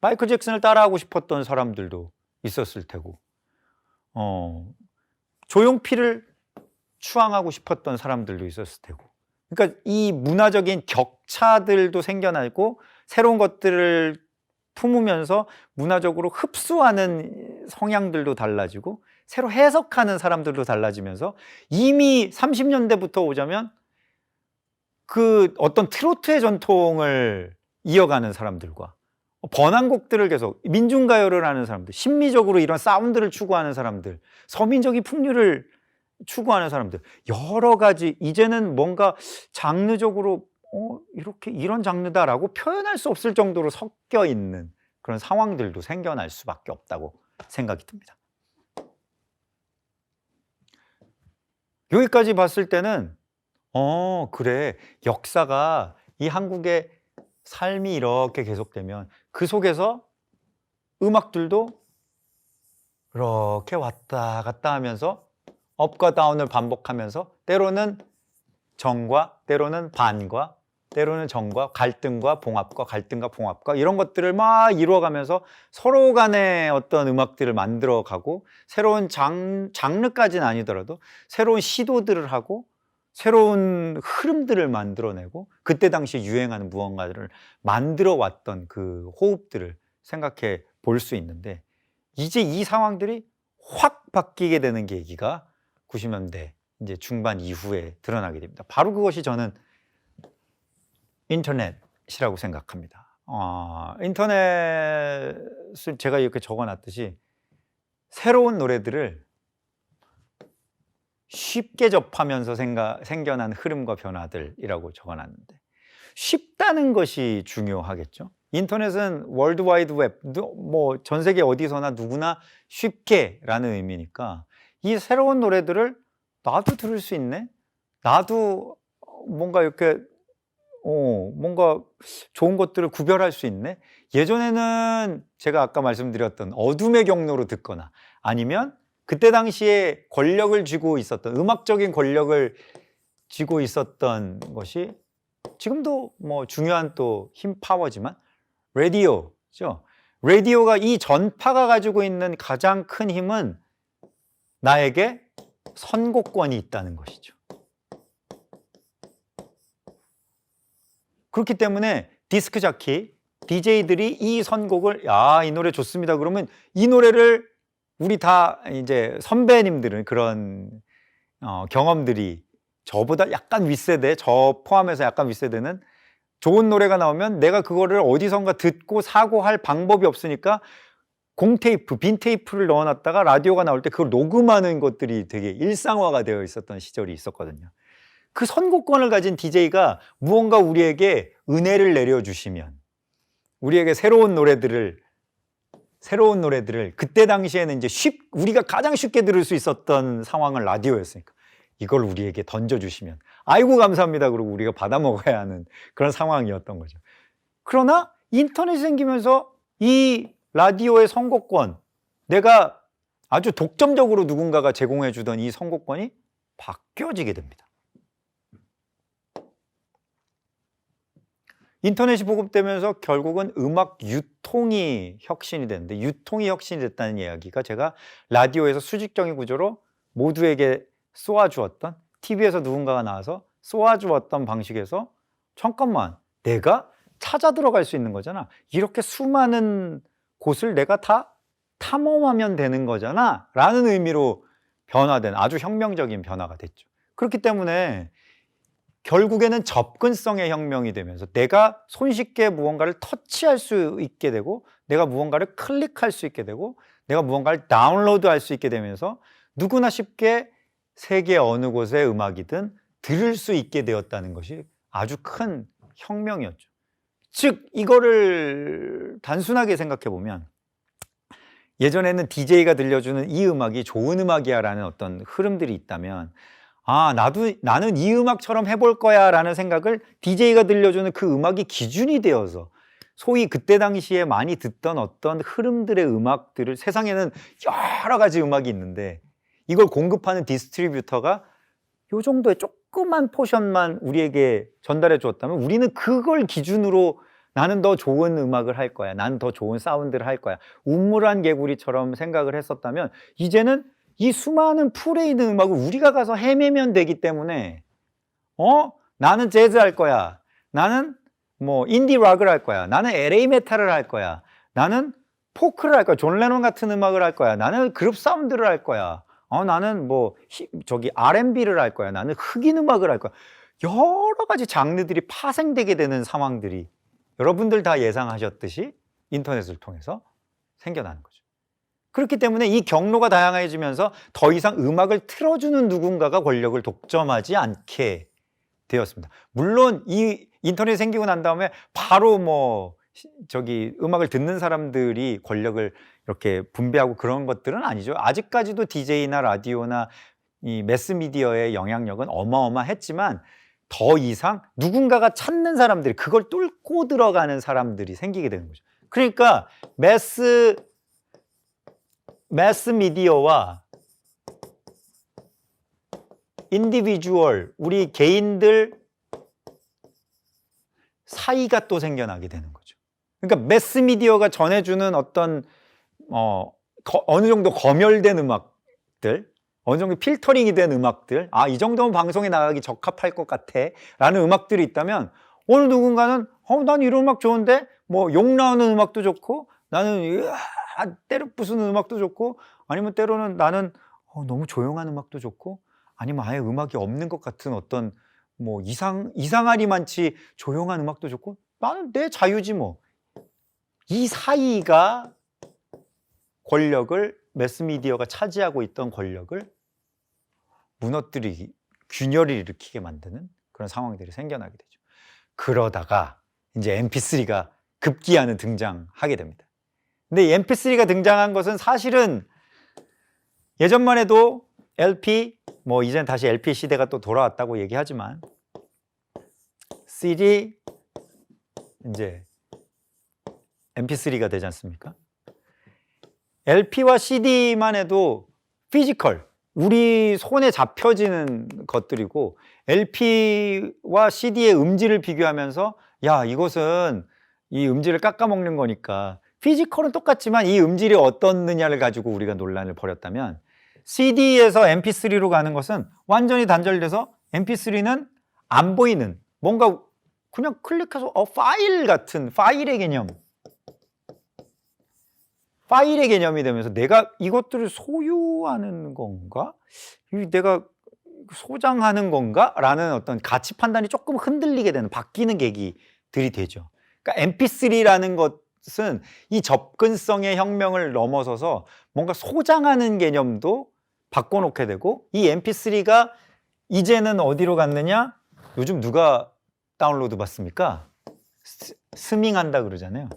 마이클 잭슨을 따라하고 싶었던 사람들도 있었을 테고 조용필을 추앙하고 싶었던 사람들도 있었을 테고 그러니까 이 문화적인 격차들도 생겨나고 새로운 것들을 품으면서 문화적으로 흡수하는 성향들도 달라지고 새로 해석하는 사람들도 달라지면서 이미 30년대부터 오자면 그 어떤 트로트의 전통을 이어가는 사람들과 번안곡들을 계속 민중가요를 하는 사람들, 심미적으로 이런 사운드를 추구하는 사람들, 서민적인 풍류를 추구하는 사람들 여러 가지 이제는 뭔가 장르적으로 이렇게 이런 장르다라고 표현할 수 없을 정도로 섞여 있는 그런 상황들도 생겨날 수밖에 없다고 생각이 듭니다. 여기까지 봤을 때는 그래 역사가 이 한국의 삶이 이렇게 계속되면 그 속에서 음악들도 이렇게 왔다 갔다 하면서 업과 다운을 반복하면서 때로는 정과 때로는 반과 때로는 정과 갈등과 봉합과 갈등과 봉합과 이런 것들을 막 이루어가면서 서로 간에 어떤 음악들을 만들어가고 새로운 장르까지는 아니더라도 새로운 시도들을 하고 새로운 흐름들을 만들어내고 그때 당시 유행하는 무언가를 만들어 왔던 그 호흡들을 생각해 볼 수 있는데 이제 이 상황들이 확 바뀌게 되는 계기가 90년대 이제 중반 이후에 드러나게 됩니다. 바로 그것이 저는 인터넷이라고 생각합니다. 인터넷을 제가 이렇게 적어놨듯이 새로운 노래들을 쉽게 접하면서 생겨난 흐름과 변화들이라고 적어놨는데 쉽다는 것이 중요하겠죠. 인터넷은 월드와이드 웹, 뭐 전 세계 어디서나 누구나 쉽게라는 의미니까 이 새로운 노래들을 나도 들을 수 있네? 나도 뭔가 이렇게 뭔가 좋은 것들을 구별할 수 있네? 예전에는 제가 아까 말씀드렸던 어둠의 경로로 듣거나 아니면 그때 당시에 권력을 쥐고 있었던 음악적인 권력을 쥐고 있었던 것이 지금도 뭐 중요한 또 힘 파워지만 라디오죠. 라디오가 이 전파가 가지고 있는 가장 큰 힘은 나에게 선곡권이 있다는 것이죠. 그렇기 때문에 디스크 자키, DJ들이 이 선곡을 이 노래 좋습니다. 그러면 이 노래를 우리 다 이제 선배님들은 그런 경험들이 저보다 약간 윗세대, 저 포함해서 약간 윗세대는 좋은 노래가 나오면 내가 그거를 어디선가 듣고 사고할 방법이 없으니까 공테이프, 빈 테이프를 넣어놨다가 라디오가 나올 때 그걸 녹음하는 것들이 되게 일상화가 되어 있었던 시절이 있었거든요. 그 선곡권을 가진 DJ가 무언가 우리에게 은혜를 내려주시면 우리에게 새로운 노래들을 그때 당시에는 이제 우리가 가장 쉽게 들을 수 있었던 상황은 라디오였으니까 이걸 우리에게 던져주시면 아이고 감사합니다 그러고 우리가 받아 먹어야 하는 그런 상황이었던 거죠. 그러나 인터넷이 생기면서 이 라디오의 선곡권, 내가 아주 독점적으로 누군가가 제공해 주던 이 선곡권이 바뀌어지게 됩니다. 인터넷이 보급되면서 결국은 음악 유통이 혁신이 됐는데 유통이 혁신이 됐다는 이야기가 제가 라디오에서 수직적인 구조로 모두에게 쏘아주었던 TV에서 누군가가 나와서 쏘아주었던 방식에서 잠깐만 내가 찾아 들어갈 수 있는 거잖아. 이렇게 수많은 곳을 내가 다 탐험하면 되는 거잖아 라는 의미로 변화된 아주 혁명적인 변화가 됐죠. 그렇기 때문에 결국에는 접근성의 혁명이 되면서 내가 손쉽게 무언가를 터치할 수 있게 되고 내가 무언가를 클릭할 수 있게 되고 내가 무언가를 다운로드할 수 있게 되면서 누구나 쉽게 세계 어느 곳의 음악이든 들을 수 있게 되었다는 것이 아주 큰 혁명이었죠. 즉 이거를 단순하게 생각해 보면 예전에는 DJ가 들려주는 이 음악이 좋은 음악이야 라는 어떤 흐름들이 있다면 나는 이 음악처럼 해볼 거야 라는 생각을 DJ가 들려주는 그 음악이 기준이 되어서 소위 그때 당시에 많이 듣던 어떤 흐름들의 음악들을, 세상에는 여러 가지 음악이 있는데 이걸 공급하는 디스트리뷰터가 요 정도의 조그만 포션만 우리에게 전달해 주었다면 우리는 그걸 기준으로 나는 더 좋은 음악을 할 거야, 나는 더 좋은 사운드를 할 거야, 우물안 개구리처럼 생각을 했었다면 이제는 이 수많은 풀에 있는 음악을 우리가 가서 헤매면 되기 때문에 나는 재즈 할 거야, 나는 뭐 인디 락을 할 거야, 나는 LA 메탈을 할 거야, 나는 포크를 할 거야, 존 레논 같은 음악을 할 거야, 나는 그룹 사운드를 할 거야, 나는 뭐 R&B를 할 거야, 나는 흑인 음악을 할 거야. 여러 가지 장르들이 파생되게 되는 상황들이 여러분들 다 예상하셨듯이 인터넷을 통해서 생겨나는 거죠. 그렇기 때문에 이 경로가 다양해지면서 더 이상 음악을 틀어주는 누군가가 권력을 독점하지 않게 되었습니다. 물론 이 인터넷이 생기고 난 다음에 바로 음악을 듣는 사람들이 권력을 이렇게 분배하고 그런 것들은 아니죠. 아직까지도 DJ나 라디오나 이 매스미디어의 영향력은 어마어마했지만 더 이상 누군가가 찾는 사람들이, 그걸 뚫고 들어가는 사람들이 생기게 되는 거죠. 그러니까 매스미디어와 인디비주얼, 우리 개인들 사이가 또 생겨나게 되는 거죠. 그러니까 매스미디어가 전해주는 어떤 어느 정도 검열된 음악들, 어느 정도 필터링이 된 음악들, 이 정도면 방송에 나가기 적합할 것 같아 라는 음악들이 있다면 어느 누군가는 난 이런 음악 좋은데, 욕 나오는 음악도 좋고, 나는 때려 부수는 음악도 좋고, 아니면 때로는 나는 너무 조용한 음악도 좋고, 아니면 아예 음악이 없는 것 같은 어떤 이상하리만치 조용한 음악도 좋고, 나는 내 자유지 뭐. 이 사이가 권력을, 매스미디어가 차지하고 있던 권력을 무너뜨리기, 균열을 일으키게 만드는 그런 상황들이 생겨나게 되죠. 그러다가 이제 MP3가 급기야는 등장하게 됩니다. 근데 이 MP3가 등장한 것은 사실은 예전만 해도 LP, 이제는 다시 LP 시대가 또 돌아왔다고 얘기하지만 CD, 이제 MP3가 되지 않습니까? LP와 CD만 해도 피지컬, 우리 손에 잡혀지는 것들이고, LP와 CD의 음질을 비교하면서 이것은 이 음질을 깎아먹는 거니까, 피지컬은 똑같지만 이 음질이 어떻느냐를 가지고 우리가 논란을 벌였다면, CD에서 MP3로 가는 것은 완전히 단절돼서 MP3는 안 보이는, 뭔가 그냥 클릭해서 파일 같은, 파일의 개념이 되면서 내가 이것들을 소유하는 건가? 내가 소장하는 건가? 라는 어떤 가치 판단이 조금 흔들리게 되는, 바뀌는 계기들이 되죠. 그러니까 MP3라는 것은 이 접근성의 혁명을 넘어서서 뭔가 소장하는 개념도 바꿔놓게 되고, 이 MP3가 이제는 어디로 갔느냐? 요즘 누가 다운로드 받습니까? 스밍한다 그러잖아요.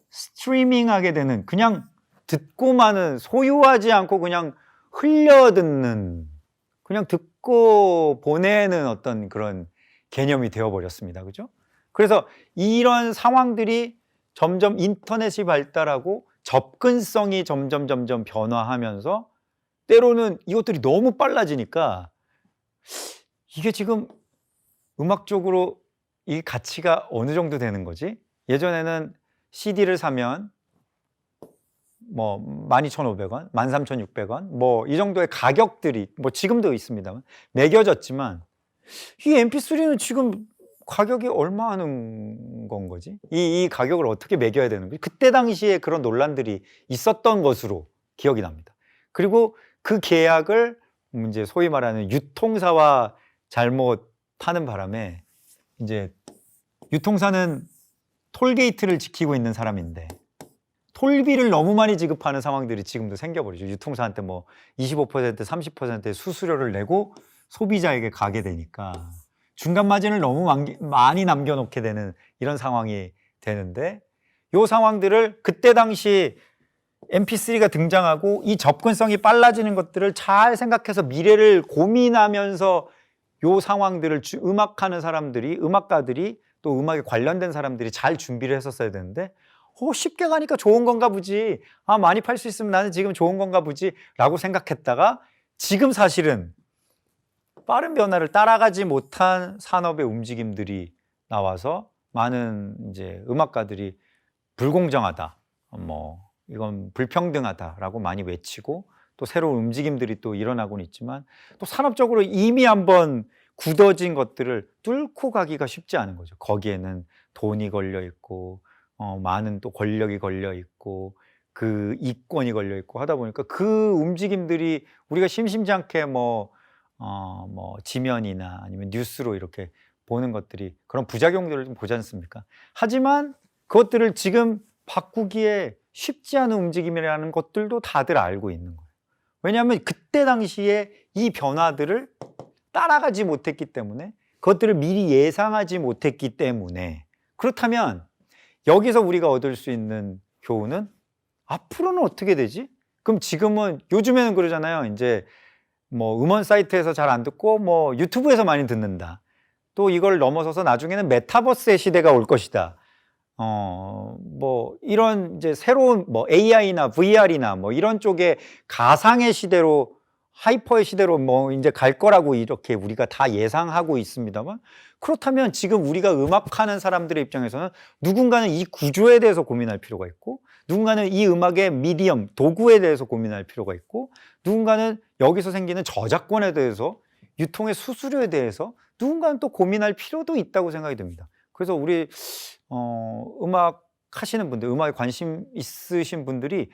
스트리밍하게 되는, 그냥 듣고만은, 소유하지 않고 그냥 흘려듣는, 그냥 듣고 보내는 어떤 그런 개념이 되어버렸습니다. 그죠? 그래서 이런 상황들이 점점 인터넷이 발달하고 접근성이 점점 변화하면서 때로는 이것들이 너무 빨라지니까 이게 지금 음악적으로 이 가치가 어느 정도 되는 거지? 예전에는 CD를 사면 12,500원, 13,600원 이 정도의 가격들이 지금도 있습니다만 매겨졌지만, 이 MP3는 지금 가격이 얼마 하는 건 거지? 이 가격을 어떻게 매겨야 되는 거지? 그때 당시에 그런 논란들이 있었던 것으로 기억이 납니다. 그리고 그 계약을 이제 소위 말하는 유통사와 잘못하는 바람에, 이제 유통사는 톨게이트를 지키고 있는 사람인데 톨비를 너무 많이 지급하는 상황들이 지금도 생겨버리죠. 유통사한테 뭐 25%, 30%의 수수료를 내고 소비자에게 가게 되니까 중간 마진을 너무 많이 남겨놓게 되는 이런 상황이 되는데, 이 상황들을 그때 당시 MP3가 등장하고 이 접근성이 빨라지는 것들을 잘 생각해서 미래를 고민하면서 이 상황들을 음악하는 사람들이, 음악가들이, 또 음악에 관련된 사람들이 잘 준비를 했었어야 되는데, 쉽게 가니까 좋은 건가 보지, 많이 팔 수 있으면 나는 지금 좋은 건가 보지 라고 생각했다가, 지금 사실은 빠른 변화를 따라가지 못한 산업의 움직임들이 나와서 많은 이제 음악가들이 불공정하다, 뭐 이건 불평등하다라고 많이 외치고, 또 새로운 움직임들이 또 일어나고는 있지만, 또 산업적으로 이미 한번 굳어진 것들을 뚫고 가기가 쉽지 않은 거죠. 거기에는 돈이 걸려 있고, 많은 또 권력이 걸려 있고, 그 이권이 걸려 있고 하다 보니까 그 움직임들이 우리가 심심치 않게 뭐 지면이나 아니면 뉴스로 이렇게 보는 것들이 그런 부작용들을 좀 보지 않습니까? 하지만 그것들을 지금 바꾸기에 쉽지 않은 움직임이라는 것들도 다들 알고 있는 거예요. 왜냐하면 그때 당시에 이 변화들을 따라가지 못했기 때문에, 그것들을 미리 예상하지 못했기 때문에. 그렇다면 여기서 우리가 얻을 수 있는 교훈은, 앞으로는 어떻게 되지? 그럼 지금은, 요즘에는 그러잖아요. 이제 뭐 음원 사이트에서 잘 안 듣고 뭐 유튜브에서 많이 듣는다. 또 이걸 넘어서서 나중에는 메타버스의 시대가 올 것이다. 뭐 이런 이제 새로운 뭐 AI나 VR이나 뭐 이런 쪽의 가상의 시대로, 하이퍼의 시대로 뭐 이제 갈 거라고 이렇게 우리가 다 예상하고 있습니다만, 그렇다면 지금 우리가 음악하는 사람들의 입장에서는 누군가는 이 구조에 대해서 고민할 필요가 있고, 누군가는 이 음악의 미디엄, 도구에 대해서 고민할 필요가 있고, 누군가는 여기서 생기는 저작권에 대해서, 유통의 수수료에 대해서 누군가는 또 고민할 필요도 있다고 생각이 듭니다. 그래서 우리 음악 하시는 분들, 음악에 관심 있으신 분들이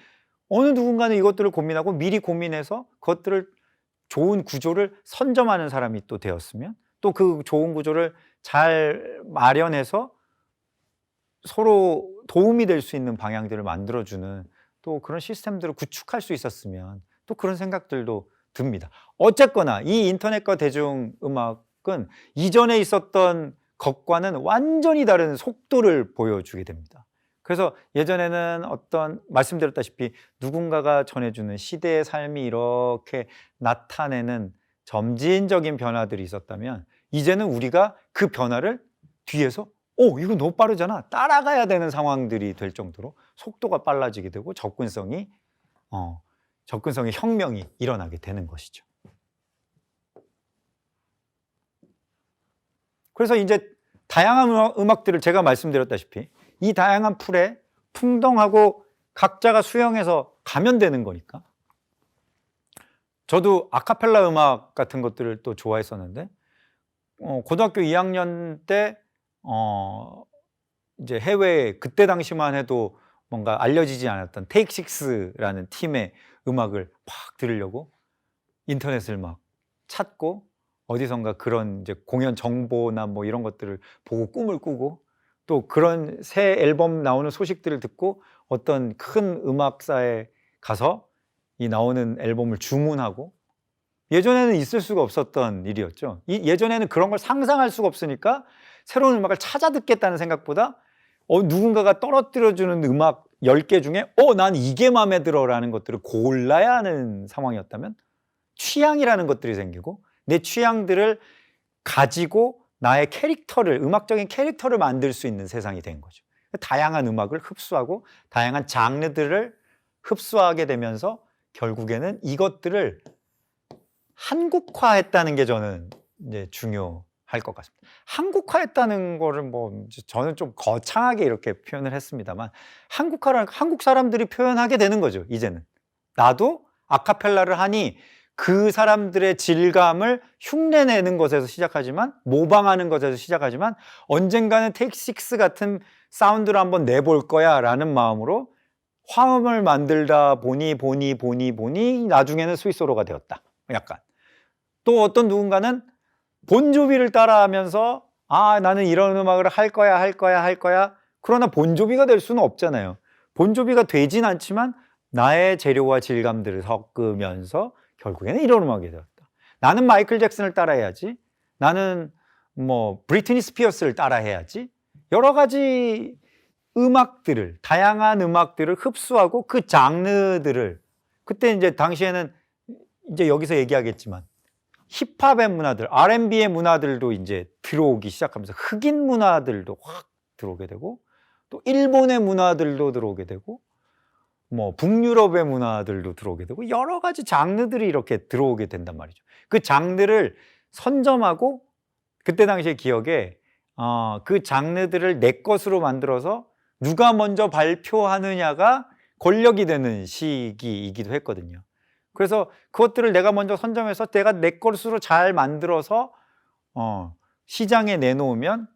어느 누군가는 이것들을 고민하고 미리 고민해서 그것들을, 좋은 구조를 선점하는 사람이 또 되었으면, 또 그 좋은 구조를 잘 마련해서 서로 도움이 될 수 있는 방향들을 만들어주는 또 그런 시스템들을 구축할 수 있었으면, 또 그런 생각들도 듭니다. 어쨌거나 이 인터넷과 대중음악은 이전에 있었던 것과는 완전히 다른 속도를 보여주게 됩니다. 그래서 예전에는 어떤, 말씀드렸다시피 누군가가 전해주는 시대의 삶이 이렇게 나타내는 점진적인 변화들이 있었다면, 이제는 우리가 그 변화를 뒤에서 이거 너무 빠르잖아, 따라가야 되는 상황들이 될 정도로 속도가 빨라지게 되고 접근성의 혁명이 일어나게 되는 것이죠. 그래서 이제 다양한 음악들을, 제가 말씀드렸다시피 이 다양한 풀에 풍덩하고 각자가 수용해서 가면 되는 거니까. 저도 아카펠라 음악 같은 것들을 또 좋아했었는데, 고등학교 2학년 때 이제 해외에, 그때 당시만 해도 뭔가 알려지지 않았던 테이크6라는 팀의 음악을 막 들으려고 인터넷을 막 찾고, 어디선가 그런 이제 공연 정보나 뭐 이런 것들을 보고 꿈을 꾸고, 또 그런 새 앨범 나오는 소식들을 듣고 어떤 큰 음악사에 가서 이 나오는 앨범을 주문하고, 예전에는 있을 수가 없었던 일이었죠. 예전에는 그런 걸 상상할 수가 없으니까 새로운 음악을 찾아 듣겠다는 생각보다 누군가가 떨어뜨려주는 음악 10개 중에 난 이게 마음에 들어 라는 것들을 골라야 하는 상황이었다면, 취향이라는 것들이 생기고 내 취향들을 가지고 나의 캐릭터를, 음악적인 캐릭터를 만들 수 있는 세상이 된 거죠. 다양한 음악을 흡수하고 다양한 장르들을 흡수하게 되면서 결국에는 이것들을 한국화했다는 게 저는 이제 중요할 것 같습니다. 한국화했다는 거를 뭐 저는 좀 거창하게 이렇게 표현을 했습니다만, 한국화를 한국 사람들이 표현하게 되는 거죠. 이제는 나도 아카펠라를 하니 그 사람들의 질감을 흉내내는 것에서 시작하지만, 모방하는 것에서 시작하지만, 언젠가는 테이크6 같은 사운드를 한번 내볼 거야 라는 마음으로 화음을 만들다 보니 나중에는 스위스로가 되었다. 약간. 또 어떤 누군가는 본조비를 따라하면서 나는 이런 음악을 할 거야. 그러나 본조비가 될 수는 없잖아요. 본조비가 되진 않지만 나의 재료와 질감들을 섞으면서 결국에는 이런 음악이 되었다. 나는 마이클 잭슨을 따라해야지. 나는 뭐 브리트니 스피어스를 따라해야지. 여러 가지 음악들을, 다양한 음악들을 흡수하고 그 장르들을, 그때 이제 당시에는 이제 여기서 얘기하겠지만 힙합의 문화들, R&B의 문화들도 이제 들어오기 시작하면서 흑인 문화들도 확 들어오게 되고, 또 일본의 문화들도 들어오게 되고, 뭐 북유럽의 문화들도 들어오게 되고, 여러 가지 장르들이 이렇게 들어오게 된단 말이죠. 그 장르를 선점하고, 그때 당시에 기억에 그 장르들을 내 것으로 만들어서 누가 먼저 발표하느냐가 권력이 되는 시기이기도 했거든요. 그래서 그것들을 내가 먼저 선점해서 내가 내 것으로 잘 만들어서 시장에 내놓으면,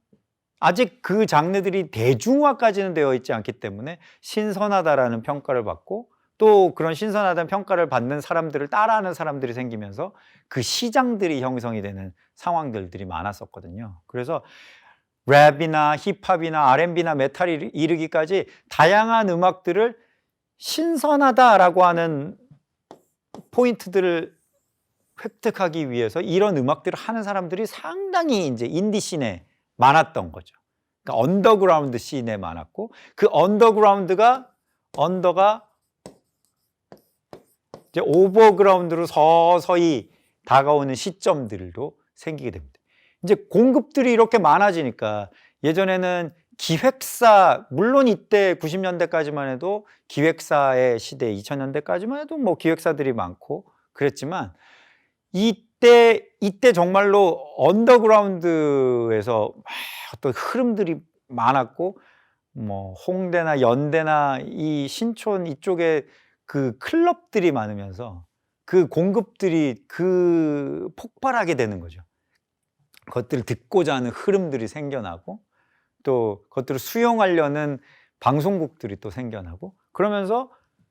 아직 그 장르들이 대중화까지는 되어 있지 않기 때문에 신선하다라는 평가를 받고, 또 그런 신선하다는 평가를 받는 사람들을 따라하는 사람들이 생기면서 그 시장들이 형성이 되는 상황들이 많았었거든요. 그래서 랩이나 힙합이나 R&B나 메탈이 이르기까지 다양한 음악들을 신선하다라고 하는 포인트들을 획득하기 위해서 이런 음악들을 하는 사람들이 상당히 이제 인디 씬에 많았던 거죠. 그러니까 언더그라운드 씬에 많았고, 그 언더가 이제 오버그라운드로 서서히 다가오는 시점들도 생기게 됩니다. 이제 공급들이 이렇게 많아지니까, 예전에는 기획사, 물론 이때 90년대까지만 해도 기획사의 시대, 2000년대까지만 해도 뭐 기획사들이 많고 그랬지만, 이때 정말로 언더그라운드에서 어떤 흐름들이 많았고, 뭐 홍대나 연대나 이 신촌 이쪽에 그 클럽들이 많으면서 그 공급들이 폭발하게 되는 거죠. 그것들을 듣고자 하는 흐름들이 생겨나고, 또 그것들을 수용하려는 방송국들이 또 생겨나고, 그러면서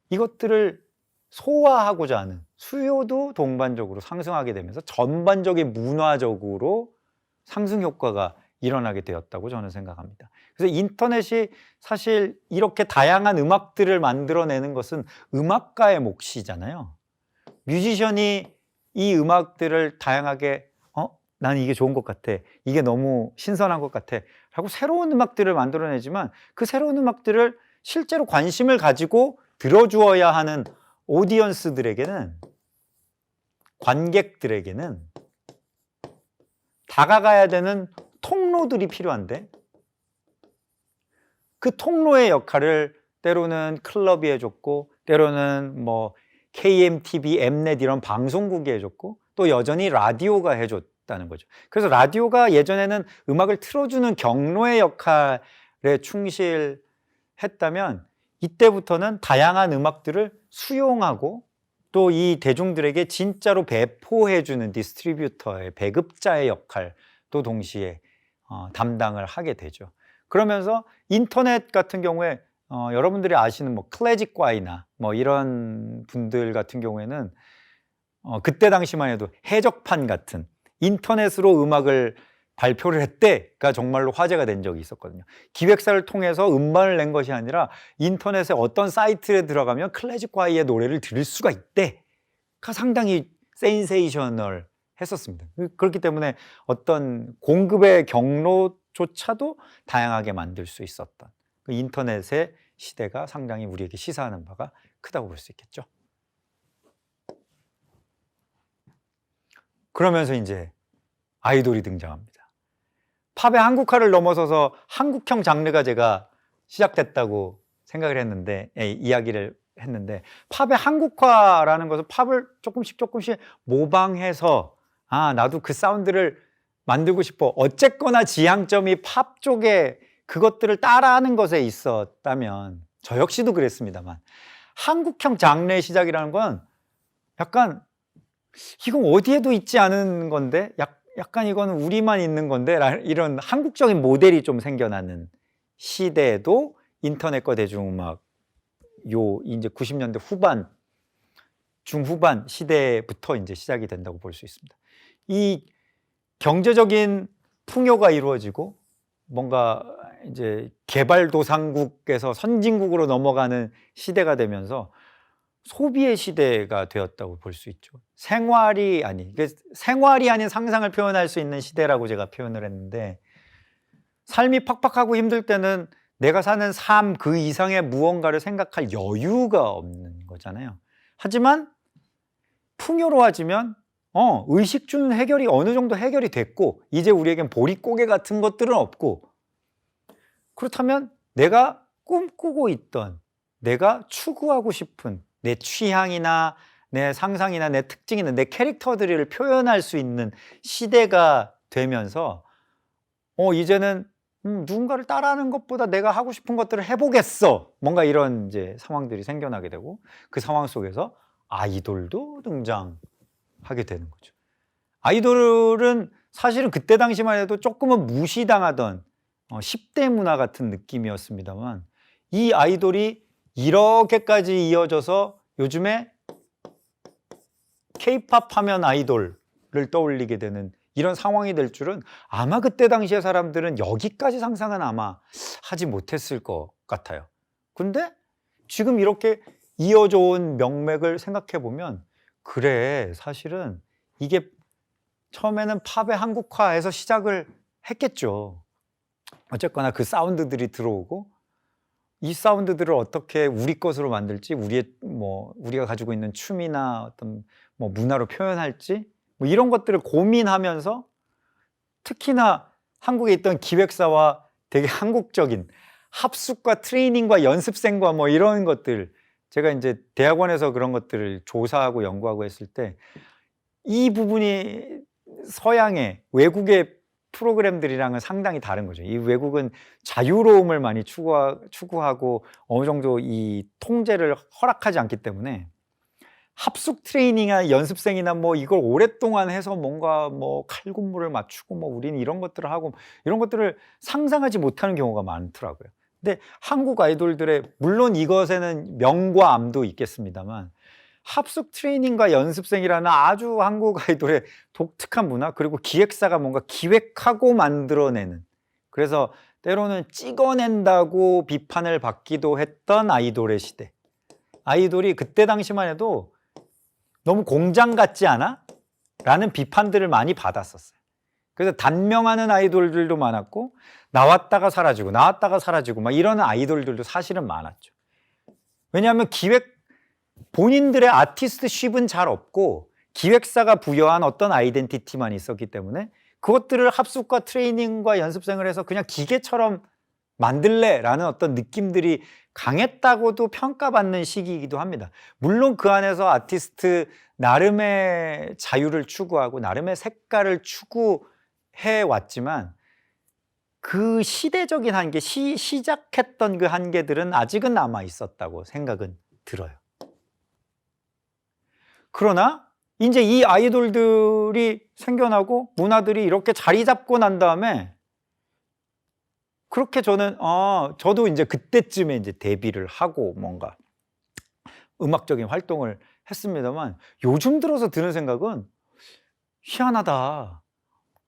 이것들을 소화하고자 하는 수요도 동반적으로 상승하게 되면서 전반적인 문화적으로 상승 효과가 일어나게 되었다고 저는 생각합니다. 그래서 인터넷이 사실 이렇게 다양한 음악들을 만들어내는 것은 음악가의 몫이잖아요. 뮤지션이 이 음악들을 다양하게 나는 이게 좋은 것 같아, 이게 너무 신선한 것 같아 하고 새로운 음악들을 만들어내지만, 그 새로운 음악들을 실제로 관심을 가지고 들어주어야 하는 오디언스들에게는, 관객들에게는 다가가야 되는 통로들이 필요한데, 그 통로의 역할을 때로는 클럽이 해줬고, 때로는 뭐 KMTV, 엠넷 이런 방송국이 해줬고, 또 여전히 라디오가 해줬다는 거죠. 그래서 라디오가 예전에는 음악을 틀어주는 경로의 역할에 충실했다면, 이때부터는 다양한 음악들을 수용하고, 또 이 대중들에게 진짜로 배포해주는 디스트리뷰터의, 배급자의 역할도 동시에 담당을 하게 되죠. 그러면서 인터넷 같은 경우에 여러분들이 아시는 뭐 클래식과이나 뭐 이런 분들 같은 경우에는 그때 당시만 해도 해적판 같은 인터넷으로 음악을 발표를 했대가 정말로 화제가 된 적이 있었거든요. 기획사를 통해서 음반을 낸 것이 아니라 인터넷에 어떤 사이트에 들어가면 클래식과이의 노래를 들을 수가 있대가 상당히 센세이셔널 했었습니다. 그렇기 때문에 어떤 공급의 경로조차도 다양하게 만들 수 있었던 그 인터넷의 시대가 상당히 우리에게 시사하는 바가 크다고 볼 수 있겠죠. 그러면서 이제 아이돌이 등장합니다. 팝의 한국화를 넘어서서 한국형 장르가 제가 시작됐다고 생각을 했는데, 이야기를 했는데, 팝의 한국화라는 것은 팝을 조금씩 모방해서 나도 그 사운드를 만들고 싶어, 어쨌거나 지향점이 팝 쪽에 그것들을 따라하는 것에 있었다면, 저 역시도 그랬습니다만, 한국형 장르의 시작이라는 건 약간 이건 어디에도 있지 않은 건데, 약간 이거는 우리만 있는 건데, 이런 한국적인 모델이 좀 생겨나는 시대에도 인터넷과 대중음악, 이제 90년대 후반, 중후반 시대부터 이제 시작이 된다고 볼 수 있습니다. 이 경제적인 풍요가 이루어지고, 뭔가 이제 개발도상국에서 선진국으로 넘어가는 시대가 되면서 소비의 시대가 되었다고 볼 수 있죠. 생활이 아닌 상상을 표현할 수 있는 시대라고 제가 표현을 했는데, 삶이 팍팍하고 힘들 때는 내가 사는 삶 그 이상의 무언가를 생각할 여유가 없는 거잖아요. 하지만 풍요로워지면 의식주는 해결이 어느 정도 해결이 됐고, 이제 우리에겐 보릿고개 같은 것들은 없고, 그렇다면 내가 꿈꾸고 있던, 내가 추구하고 싶은 내 취향이나 내 상상이나 내 특징이나 내 캐릭터들을 표현할 수 있는 시대가 되면서 이제는 누군가를 따라하는 것보다 내가 하고 싶은 것들을 해보겠어, 뭔가 이런 이제 상황들이 생겨나게 되고, 그 상황 속에서 아이돌도 등장하게 되는 거죠. 아이돌은 사실은 그때 당시만 해도 조금은 무시당하던 10대 문화 같은 느낌이었습니다만, 이 아이돌이 이렇게까지 이어져서 요즘에 K-팝 하면 아이돌을 떠올리게 되는 이런 상황이 될 줄은 아마 그때 당시의 사람들은 여기까지 상상은 아마 하지 못했을 것 같아요. 근데 지금 이렇게 이어져 온 명맥을 생각해 보면, 그래, 사실은 이게 처음에는 팝의 한국화에서 시작을 했겠죠. 어쨌거나 그 사운드들이 들어오고, 이 사운드들을 어떻게 우리 것으로 만들지, 우리가 가지고 있는 춤이나 어떤 문화로 표현할지, 이런 것들을 고민하면서, 특히나 한국에 있던 기획사와 되게 한국적인 합숙과 트레이닝과 연습생과 이런 것들, 제가 이제 대학원에서 그런 것들을 조사하고 연구하고 했을 때, 이 부분이 서양의 외국의 프로그램들이랑은 상당히 다른 거죠. 이 외국은 자유로움을 많이 추구하고 어느 정도 이 통제를 허락하지 않기 때문에, 합숙 트레이닝이나 연습생이나 이걸 오랫동안 해서 뭔가 칼군무를 맞추고 우리는 이런 것들을 하고, 이런 것들을 상상하지 못하는 경우가 많더라고요. 근데 한국 아이돌들의, 물론 이것에는 명과 암도 있겠습니다만, 합숙 트레이닝과 연습생이라는 아주 한국 아이돌의 독특한 문화, 그리고 기획사가 뭔가 기획하고 만들어내는, 그래서 때로는 찍어낸다고 비판을 받기도 했던 아이돌의 시대. 아이돌이 그때 당시만 해도 너무 공장 같지 않아? 라는 비판들을 많이 받았었어요. 그래서 단명하는 아이돌들도 많았고, 나왔다가 사라지고 이런 아이돌들도 사실은 많았죠. 왜냐하면 본인들의 아티스트십은 잘 없고, 기획사가 부여한 어떤 아이덴티티만 있었기 때문에, 그것들을 합숙과 트레이닝과 연습생을 해서 그냥 기계처럼 만들래 라는 어떤 느낌들이 강했다고도 평가받는 시기이기도 합니다. 물론 그 안에서 아티스트 나름의 자유를 추구하고 나름의 색깔을 추구해 왔지만, 그 시대적인 한계, 시작했던 그 한계들은 아직은 남아 있었다고 생각은 들어요. 그러나 이제 이 아이돌들이 생겨나고 문화들이 이렇게 자리 잡고 난 다음에, 그렇게 저도 이제 그때쯤에 이제 데뷔를 하고 뭔가 음악적인 활동을 했습니다만, 요즘 들어서 드는 생각은 희한하다.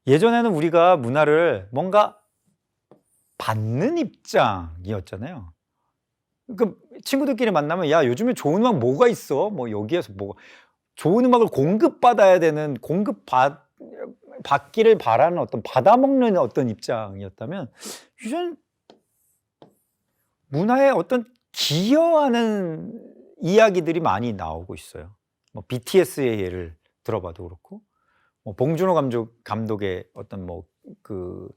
예전에는 우리가 문화를 뭔가 받는 입장이었잖아요. 그 친구들끼리 만나면, 야, 요즘에 좋은 음악 뭐가 있어? 여기에서 좋은 음악을 공급받아야 되는, 받기를 바라는 어떤, 받아먹는 어떤 입장이었다면, 요즘 문화에 어떤 기여하는 이야기들이 많이 나오고 있어요. BTS의 예를 들어봐도 그렇고, 봉준호 감독의 어떤 그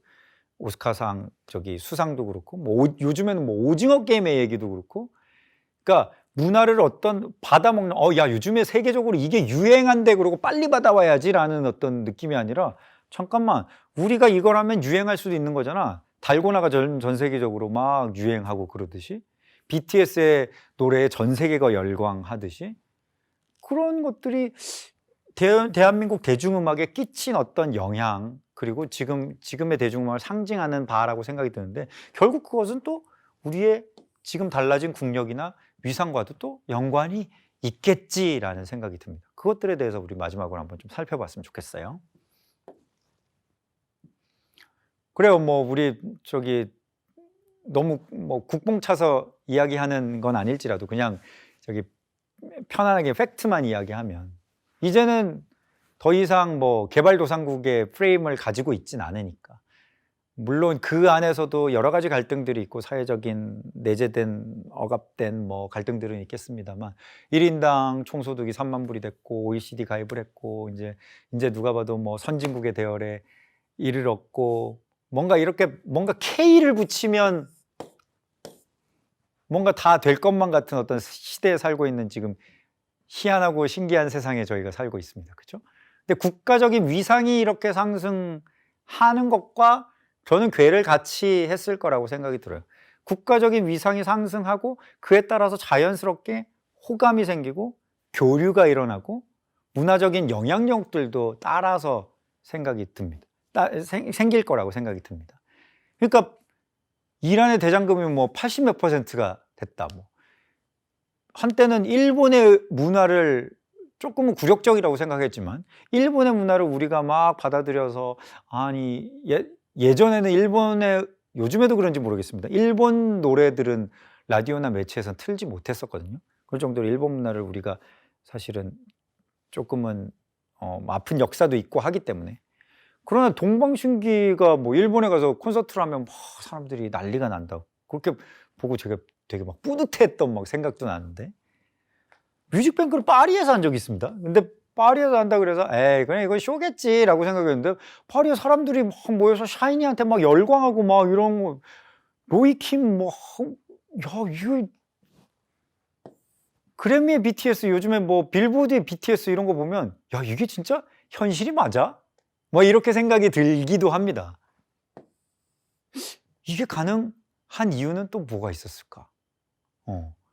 오스카상 수상도 그렇고, 요즘에는 오징어 게임의 얘기도 그렇고, 그러니까 문화를 어떤 받아먹는, 야, 요즘에 세계적으로 이게 유행한데 그러고 빨리 받아와야지라는 어떤 느낌이 아니라, 잠깐만, 우리가 이걸 하면 유행할 수도 있는 거잖아. 달고나가 전 세계적으로 막 유행하고 그러듯이, BTS의 노래에 전 세계가 열광하듯이, 그런 것들이 대한민국 대중음악에 끼친 어떤 영향, 그리고 지금의 대중음악을 상징하는 바라고 생각이 드는데, 결국 그것은 또 우리의 지금 달라진 국력이나 위상과도 또 연관이 있겠지라는 생각이 듭니다. 그것들에 대해서 우리 마지막으로 한번 좀 살펴봤으면 좋겠어요. 그래요. 우리 너무 뭐 국뽕 차서 이야기하는 건 아닐지라도 그냥 저기 편안하게 팩트만 이야기하면 이제는 더 이상 뭐 개발도상국의 프레임을 가지고 있진 않으니까. 물론 그 안에서도 여러 가지 갈등들이 있고 사회적인 내재된 억압된 뭐 갈등들은 있겠습니다만 1인당 총소득이 3만 불이 됐고 OECD 가입을 했고 이제 누가 봐도 뭐 선진국의 대열에 이르렀고 뭔가 이렇게 뭔가 K를 붙이면 뭔가 다 될 것만 같은 어떤 시대에 살고 있는 지금 희한하고 신기한 세상에 저희가 살고 있습니다. 그렇죠? 근데 국가적인 위상이 이렇게 상승하는 것과 저는 궤를 같이 했을 거라고 생각이 들어요. 국가적인 위상이 상승하고 그에 따라서 자연스럽게 호감이 생기고 교류가 일어나고 문화적인 영향력들도 따라서 생각이 듭니다. 생길 거라고 생각이 듭니다. 그러니까 이란의 대장금이 뭐 80몇 %가 됐다. 뭐 한때는 일본의 문화를 조금은 굴욕적이라고 생각했지만 일본의 문화를 우리가 막 받아들여서 아니 예전에는 일본의 요즘에도 그런지 모르겠습니다. 일본 노래들은 라디오나 매체에서는 틀지 못했었거든요. 그럴 정도로 일본 문화를 우리가 사실은 조금은 아픈 역사도 있고 하기 때문에. 그러나 동방신기가 뭐 일본에 가서 콘서트를 하면 막 사람들이 난리가 난다고 그렇게 보고 제가 되게 막 뿌듯했던 막 생각도 나는데 뮤직뱅크를 파리에서 한 적이 있습니다. 근데 파리에서 한다 그래서 에이 그냥 이건 쇼겠지라고 생각했는데 파리에 사람들이 막 모여서 샤이니한테 막 열광하고 막 이런 거 로이킴 뭐 야 이거 그래미의 BTS 요즘에 뭐 빌보드의 BTS 이런 거 보면 야 이게 진짜 현실이 맞아? 뭐 이렇게 생각이 들기도 합니다. 이게 가능한 이유는 또 뭐가 있었을까?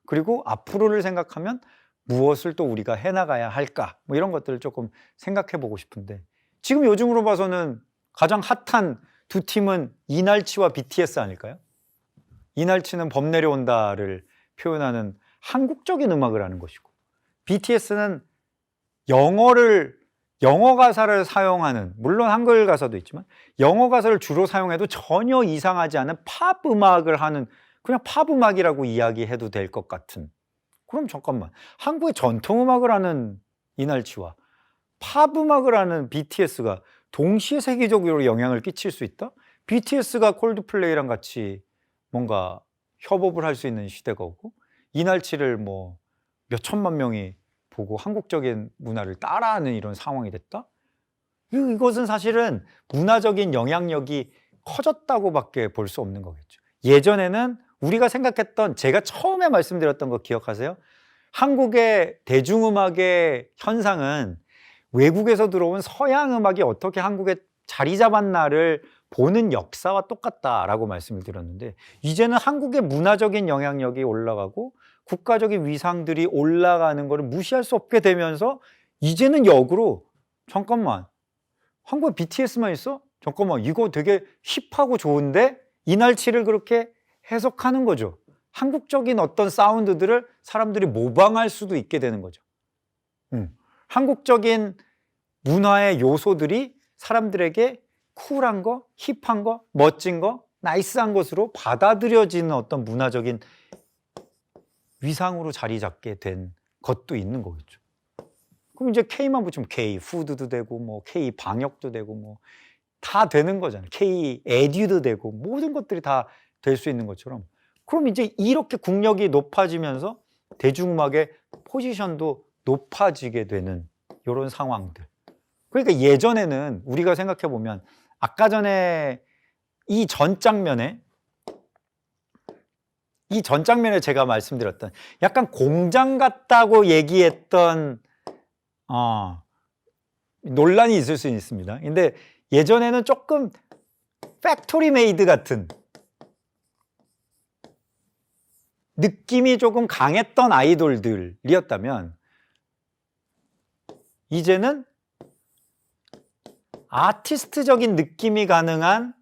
그리고 앞으로를 생각하면 무엇을 또 우리가 해나가야 할까? 뭐 이런 것들을 조금 생각해 보고 싶은데 지금 요즘으로 봐서는 가장 핫한 두 팀은 이날치와 BTS 아닐까요? 이날치는 범 내려온다를 표현하는 한국적인 음악을 하는 것이고 BTS는 영어 가사를 사용하는 물론 한글 가사도 있지만 영어 가사를 주로 사용해도 전혀 이상하지 않은 팝 음악을 하는 그냥 팝 음악이라고 이야기해도 될 것 같은 그럼 잠깐만 한국의 전통 음악을 하는 이날치와 팝 음악을 하는 BTS가 동시에 세계적으로 영향을 끼칠 수 있다? BTS가 콜드플레이랑 같이 뭔가 협업을 할 수 있는 시대가 오고 이날치를 뭐 몇 천만 명이 보고 한국적인 문화를 따라하는 이런 상황이 됐다? 이것은 사실은 문화적인 영향력이 커졌다고밖에 볼 수 없는 거겠죠. 예전에는 우리가 생각했던 제가 처음에 말씀드렸던 거 기억하세요? 한국의 대중음악의 현상은 외국에서 들어온 서양 음악이 어떻게 한국에 자리 잡았나를 보는 역사와 똑같다라고 말씀을 드렸는데 이제는 한국의 문화적인 영향력이 올라가고 국가적인 위상들이 올라가는 것을 무시할 수 없게 되면서 이제는 역으로 잠깐만 한국에 BTS만 있어? 잠깐만 이거 되게 힙하고 좋은데 이날치를 그렇게 해석하는 거죠. 한국적인 어떤 사운드들을 사람들이 모방할 수도 있게 되는 거죠. 한국적인 문화의 요소들이 사람들에게 쿨한 거, 힙한 거, 멋진 거, 나이스한 것으로 받아들여지는 어떤 문화적인 위상으로 자리 잡게 된 것도 있는 거겠죠. 그럼 이제 K만 붙이면 K 푸드도 되고 뭐 K 방역도 되고 뭐 다 되는 거잖아요. K 에듀도 되고 모든 것들이 다 될 수 있는 것처럼 그럼 이제 이렇게 국력이 높아지면서 대중음악의 포지션도 높아지게 되는 이런 상황들. 그러니까 예전에는 우리가 생각해 보면 아까 전에 이 전 장면에 제가 말씀드렸던 약간 공장 같다고 얘기했던 논란이 있을 수 있습니다. 근데 예전에는 조금 팩토리 메이드 같은 느낌이 조금 강했던 아이돌들이었다면 이제는 아티스트적인 느낌이 가능한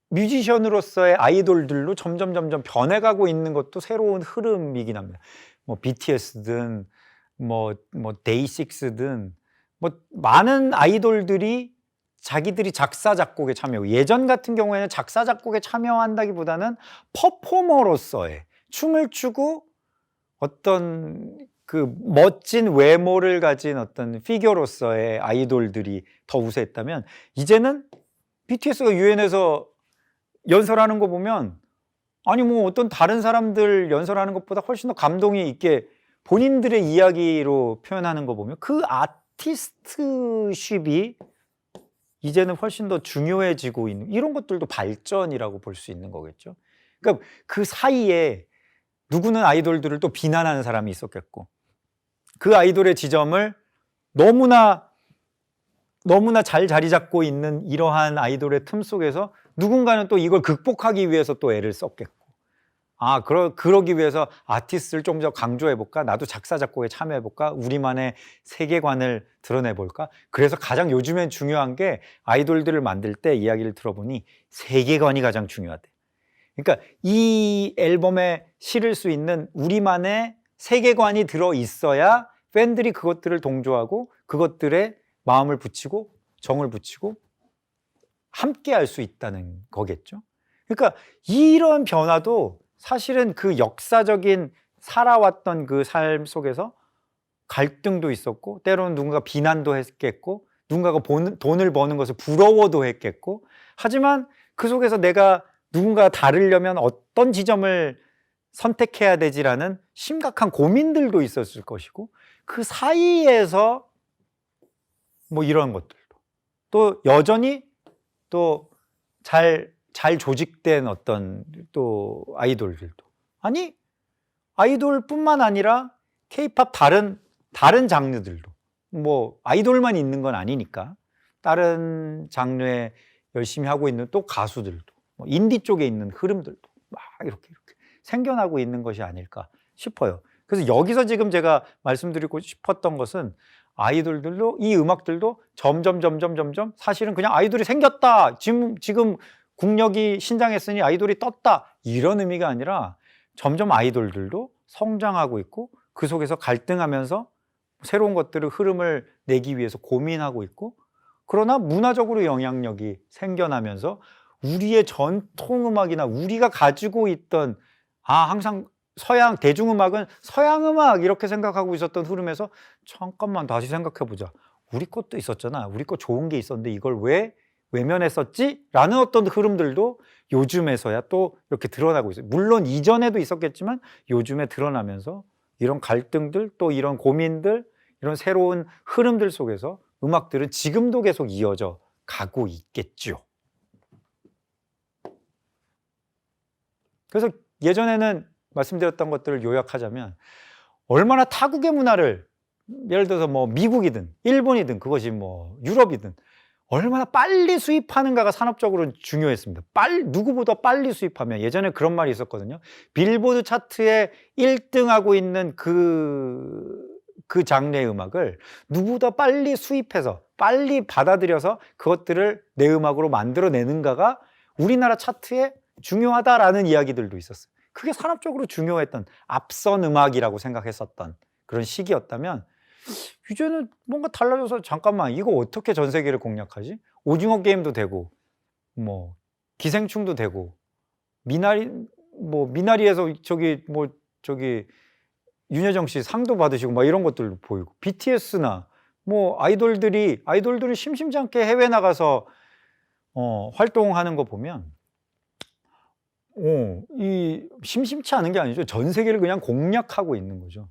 뮤지션으로서의 아이돌들로 점점 변해가고 있는 것도 새로운 흐름이긴 합니다. 뭐 BTS든 뭐 데이식스든 뭐 많은 아이돌들이 자기들이 작사 작곡에 참여하고, 예전 같은 경우에는 작사 작곡에 참여한다기보다는 퍼포머로서의 춤을 추고 어떤 그 멋진 외모를 가진 어떤 피겨로서의 아이돌들이 더 우세했다면, 이제는 BTS가 유엔에서 연설하는 거 보면 아니 뭐 어떤 다른 사람들 연설하는 것보다 훨씬 더 감동이 있게 본인들의 이야기로 표현하는 거 보면 그 아티스트십이 이제는 훨씬 더 중요해지고 있는, 이런 것들도 발전이라고 볼 수 있는 거겠죠. 그러니까 그 사이에 누구는 아이돌들을 또 비난하는 사람이 있었겠고, 그 아이돌의 지점을 너무나 잘 자리 잡고 있는 이러한 아이돌의 틈 속에서 누군가는 또 이걸 극복하기 위해서 또 애를 썼겠고, 그러기 위해서 아티스트를 좀 더 강조해볼까? 나도 작사, 작곡에 참여해볼까? 우리만의 세계관을 드러내볼까? 그래서 가장 요즘엔 중요한 게, 아이돌들을 만들 때 이야기를 들어보니 세계관이 가장 중요하대. 그러니까 이 앨범에 실을 수 있는 우리만의 세계관이 들어있어야 팬들이 그것들을 동조하고 그것들에 마음을 붙이고 정을 붙이고 함께 할 수 있다는 거겠죠. 그러니까 이런 변화도 사실은 그 역사적인 살아왔던 그 삶 속에서 갈등도 있었고, 때로는 누군가 비난도 했겠고, 누군가가 돈을 버는 것을 부러워도 했겠고, 하지만 그 속에서 내가 누군가 다르려면 어떤 지점을 선택해야 되지라는 심각한 고민들도 있었을 것이고, 그 사이에서 뭐 이런 것들도 또 여전히 또 잘 조직된 어떤 또 아이돌들도, 아니 아이돌뿐만 아니라 K-팝 다른 장르들도, 뭐 아이돌만 있는 건 아니니까 다른 장르에 열심히 하고 있는 또 가수들도, 뭐 인디 쪽에 있는 흐름들도 막 이렇게 생겨나고 있는 것이 아닐까 싶어요. 그래서 여기서 지금 제가 말씀드리고 싶었던 것은, 아이돌들도, 이 음악들도 점점 사실은 그냥 아이돌이 생겼다, 지금 국력이 신장했으니 아이돌이 떴다, 이런 의미가 아니라 점점 아이돌들도 성장하고 있고, 그 속에서 갈등하면서 새로운 것들을, 흐름을 내기 위해서 고민하고 있고, 그러나 문화적으로 영향력이 생겨나면서 우리의 전통음악이나 우리가 가지고 있던, 항상 서양 대중음악은 서양음악 이렇게 생각하고 있었던 흐름에서, 잠깐만 다시 생각해보자, 우리 것도 있었잖아, 우리 거 좋은 게 있었는데 이걸 왜 외면했었지? 라는 어떤 흐름들도 요즘에서야 또 이렇게 드러나고 있어요. 물론 이전에도 있었겠지만 요즘에 드러나면서 이런 갈등들, 또 이런 고민들, 이런 새로운 흐름들 속에서 음악들은 지금도 계속 이어져 가고 있겠죠. 그래서 예전에는 말씀드렸던 것들을 요약하자면, 얼마나 타국의 문화를, 예를 들어서 뭐 미국이든 일본이든 그것이 뭐 유럽이든 얼마나 빨리 수입하는가가 산업적으로 중요했습니다. 누구보다 빨리 수입하면, 예전에 그런 말이 있었거든요. 빌보드 차트에 1등하고 있는 그 장르의 음악을 누구보다 빨리 수입해서, 빨리 받아들여서 그것들을 내 음악으로 만들어내는가가 우리나라 차트에 중요하다라는 이야기들도 있었어요. 그게 산업적으로 중요했던, 앞선 음악이라고 생각했었던 그런 시기였다면, 이제는 뭔가 달라져서, 잠깐만 이거 어떻게 전 세계를 공략하지? 오징어 게임도 되고, 뭐 기생충도 되고, 미나리에서 저기 윤여정 씨 상도 받으시고 막 이런 것들도 보이고, BTS나 뭐 아이돌들이 심심치 않게 해외 나가서 활동하는 거 보면, 이 심심치 않은 게 아니죠. 전 세계를 그냥 공략하고 있는 거죠.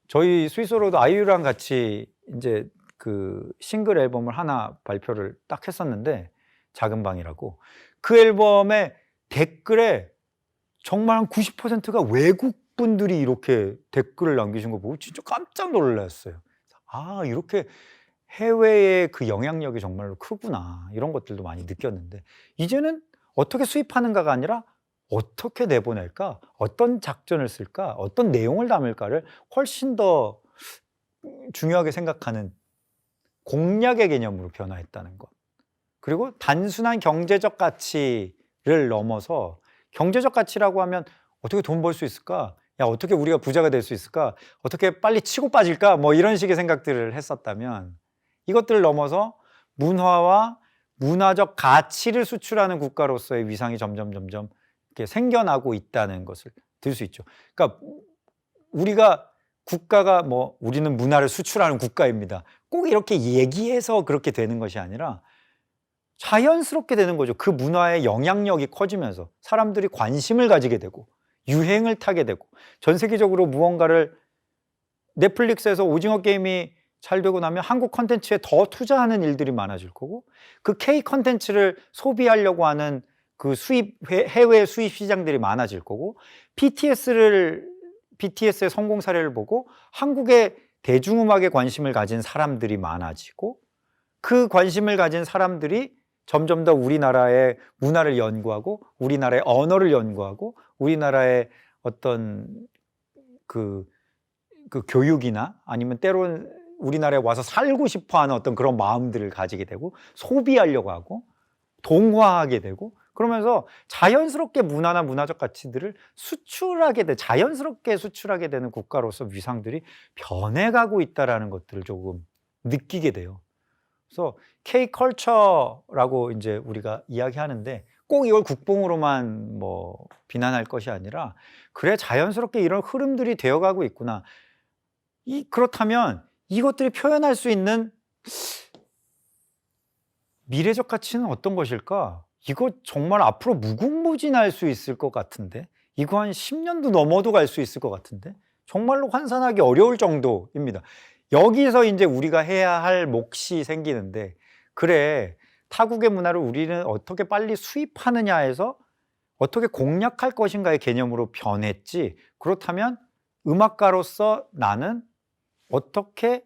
저희 스위스로도 아이유랑 같이 이제 그 싱글 앨범을 하나 발표를 딱 했었는데, 작은 방이라고. 그 앨범의 댓글에 정말 한 90%가 외국 분들이 이렇게 댓글을 남기신 거 보고 진짜 깜짝 놀랐어요. 이렇게 해외의 그 영향력이 정말로 크구나, 이런 것들도 많이 느꼈는데, 이제는 어떻게 수입하는가가 아니라 어떻게 내보낼까, 어떤 작전을 쓸까, 어떤 내용을 담을까를 훨씬 더 중요하게 생각하는 공략의 개념으로 변화했다는 것. 그리고 단순한 경제적 가치를 넘어서, 경제적 가치라고 하면 어떻게 돈 벌 수 있을까, 어떻게 우리가 부자가 될 수 있을까, 어떻게 빨리 치고 빠질까, 뭐 이런 식의 생각들을 했었다면, 이것들을 넘어서 문화와 문화적 가치를 수출하는 국가로서의 위상이 점점 이렇게 생겨나고 있다는 것을 들 수 있죠. 그러니까 우리가 국가가 뭐 우리는 문화를 수출하는 국가입니다. 꼭 이렇게 얘기해서 그렇게 되는 것이 아니라 자연스럽게 되는 거죠. 그 문화의 영향력이 커지면서 사람들이 관심을 가지게 되고 유행을 타게 되고 전 세계적으로 무언가를 넷플릭스에서 오징어 게임이 잘 되고 나면 한국 컨텐츠에 더 투자하는 일들이 많아질 거고 그 K 컨텐츠를 소비하려고 하는 그 해외 수입 시장들이 많아질 거고 BTS의 성공 사례를 보고 한국의 대중음악에 관심을 가진 사람들이 많아지고 그 관심을 가진 사람들이 점점 더 우리나라의 문화를 연구하고 우리나라의 언어를 연구하고 우리나라의 어떤 그 교육이나 아니면 때로는 우리나라에 와서 살고 싶어하는 어떤 그런 마음들을 가지게 되고 소비하려고 하고 동화하게 되고 그러면서 자연스럽게 문화나 문화적 가치들을 자연스럽게 수출하게 되는 국가로서 위상들이 변해가고 있다는 것들을 조금 느끼게 돼요. 그래서 K컬처라고 이제 우리가 이야기하는데 꼭 이걸 국뽕으로만 뭐 비난할 것이 아니라 그래 자연스럽게 이런 흐름들이 되어가고 있구나. 그렇다면 이것들이 표현할 수 있는 미래적 가치는 어떤 것일까? 이거 정말 앞으로 무궁무진할 수 있을 것 같은데 이거 한 10년도 넘어도 갈 수 있을 것 같은데 정말로 환산하기 어려울 정도입니다. 여기서 이제 우리가 해야 할 몫이 생기는데 그래 타국의 문화를 우리는 어떻게 빨리 수입하느냐에서 어떻게 공략할 것인가의 개념으로 변했지 그렇다면 음악가로서 나는 어떻게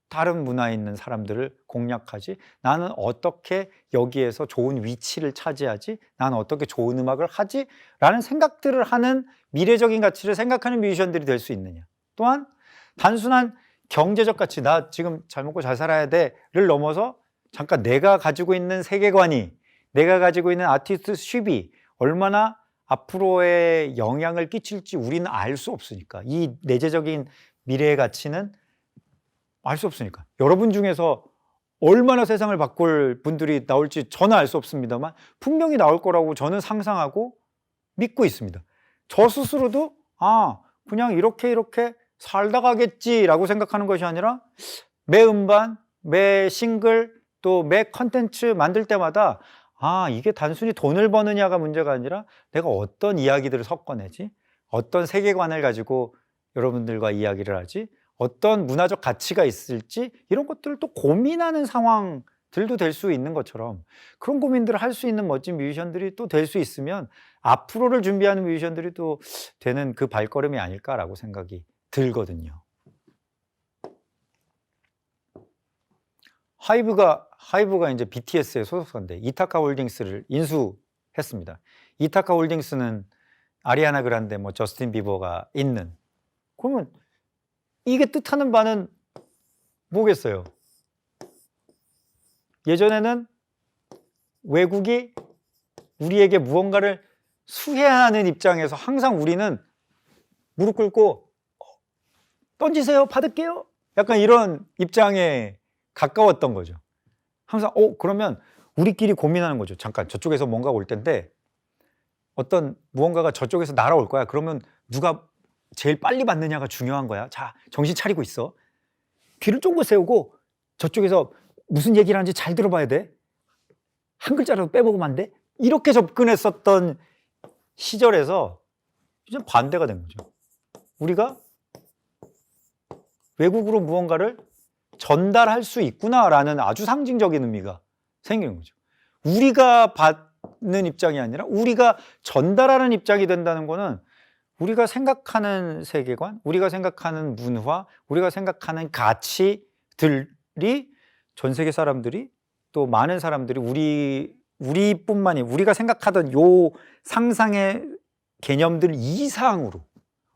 다른 문화에 있는 사람들을 공략하지? 나는 어떻게 여기에서 좋은 위치를 차지하지? 나는 어떻게 좋은 음악을 하지? 라는 생각들을 하는 미래적인 가치를 생각하는 뮤지션들이 될 수 있느냐? 또한 단순한 경제적 가치, 나 지금 잘 먹고 잘 살아야 돼를 넘어서 잠깐 내가 가지고 있는 세계관이 내가 가지고 있는 아티스트십이 얼마나 앞으로의 영향을 끼칠지 우리는 알 수 없으니까 이 내재적인 미래의 가치는 알 수 없으니까 여러분 중에서 얼마나 세상을 바꿀 분들이 나올지 저는 알 수 없습니다만 분명히 나올 거라고 저는 상상하고 믿고 있습니다. 저 스스로도 그냥 이렇게 살다 가겠지라고 생각하는 것이 아니라 매 음반, 매 싱글 또 매 컨텐츠 만들 때마다 이게 단순히 돈을 버느냐가 문제가 아니라 내가 어떤 이야기들을 섞어내지 어떤 세계관을 가지고 여러분들과 이야기를 하지 어떤 문화적 가치가 있을지 이런 것들을 또 고민하는 상황들도 될 수 있는 것처럼 그런 고민들을 할 수 있는 멋진 뮤지션들이 또 될 수 있으면 앞으로를 준비하는 뮤지션들이 또 되는 그 발걸음이 아닐까라고 생각이 들거든요. 하이브가 이제 BTS의 소속사인데 이타카 홀딩스를 인수했습니다. 이타카 홀딩스는 아리아나 그란데 뭐 저스틴 비버가 있는 그러면 이게 뜻하는 바는 뭐겠어요? 예전에는 외국이 우리에게 무언가를 수혜하는 입장에서 항상 우리는 무릎 꿇고 던지세요, 받을게요. 약간 이런 입장에 가까웠던 거죠. 항상 그러면 우리끼리 고민하는 거죠. 잠깐 저쪽에서 뭔가 올 텐데 어떤 무언가가 저쪽에서 날아올 거야. 그러면 누가 제일 빨리 받느냐가 중요한 거야. 자, 정신 차리고 있어. 귀를 쫑긋 세우고 저쪽에서 무슨 얘기를 하는지 잘 들어봐야 돼. 한 글자라도 빼먹으면 안 돼. 이렇게 접근했었던 시절에서 이제 반대가 된 거죠. 우리가 외국으로 무언가를 전달할 수 있구나라는 아주 상징적인 의미가 생기는 거죠. 우리가 받는 입장이 아니라 우리가 전달하는 입장이 된다는 거는 우리가 생각하는 세계관, 우리가 생각하는 문화, 우리가 생각하는 가치들이 전 세계 사람들이 또 많은 사람들이 우리뿐만이 우리가 생각하던 요 상상의 개념들 이상으로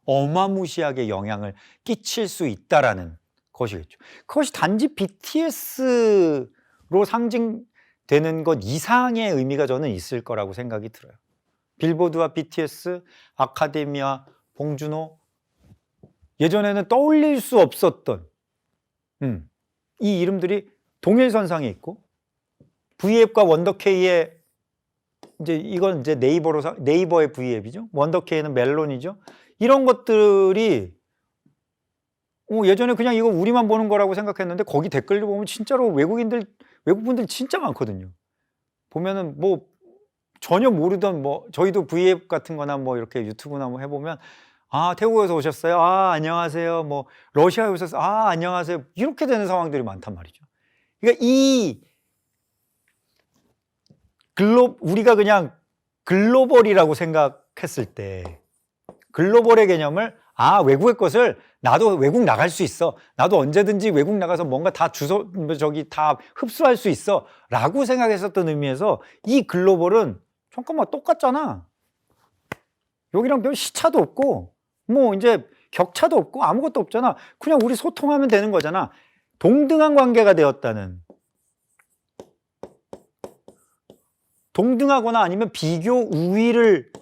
어마무시하게 영향을 끼칠 수 있다라는 것이겠죠. 그것이 단지 BTS로 상징되는 것 이상의 의미가 저는 있을 거라고 생각이 들어요. 빌보드와 BTS, 아카데미아, 봉준호 예전에는 떠올릴 수 없었던 이 이름들이 동일선상에 있고 V앱과 원더케이의 이제 이건 이제 네이버의 V앱이죠. 원더케이는 멜론이죠. 이런 것들이 예전에 그냥 이거 우리만 보는 거라고 생각했는데 거기 댓글도 보면 진짜로 외국분들 진짜 많거든요. 보면은 뭐 전혀 모르던 뭐 저희도 V앱 같은 거나 뭐 이렇게 유튜브나 뭐 해보면 태국에서 오셨어요? 안녕하세요. 뭐 러시아에 오셨어요? 안녕하세요. 이렇게 되는 상황들이 많단 말이죠. 그러니까 우리가 그냥 글로벌이라고 생각했을 때 글로벌의 개념을 외국의 것을 나도 외국 나갈 수 있어. 나도 언제든지 외국 나가서 뭔가 다 다 흡수할 수 있어. 라고 생각했었던 의미에서 이 글로벌은 잠깐만 똑같잖아. 여기랑 별 시차도 없고 뭐 이제 격차도 없고 아무것도 없잖아. 그냥 우리 소통하면 되는 거잖아. 동등한 관계가 되었다는, 동등하거나 아니면 비교 우위를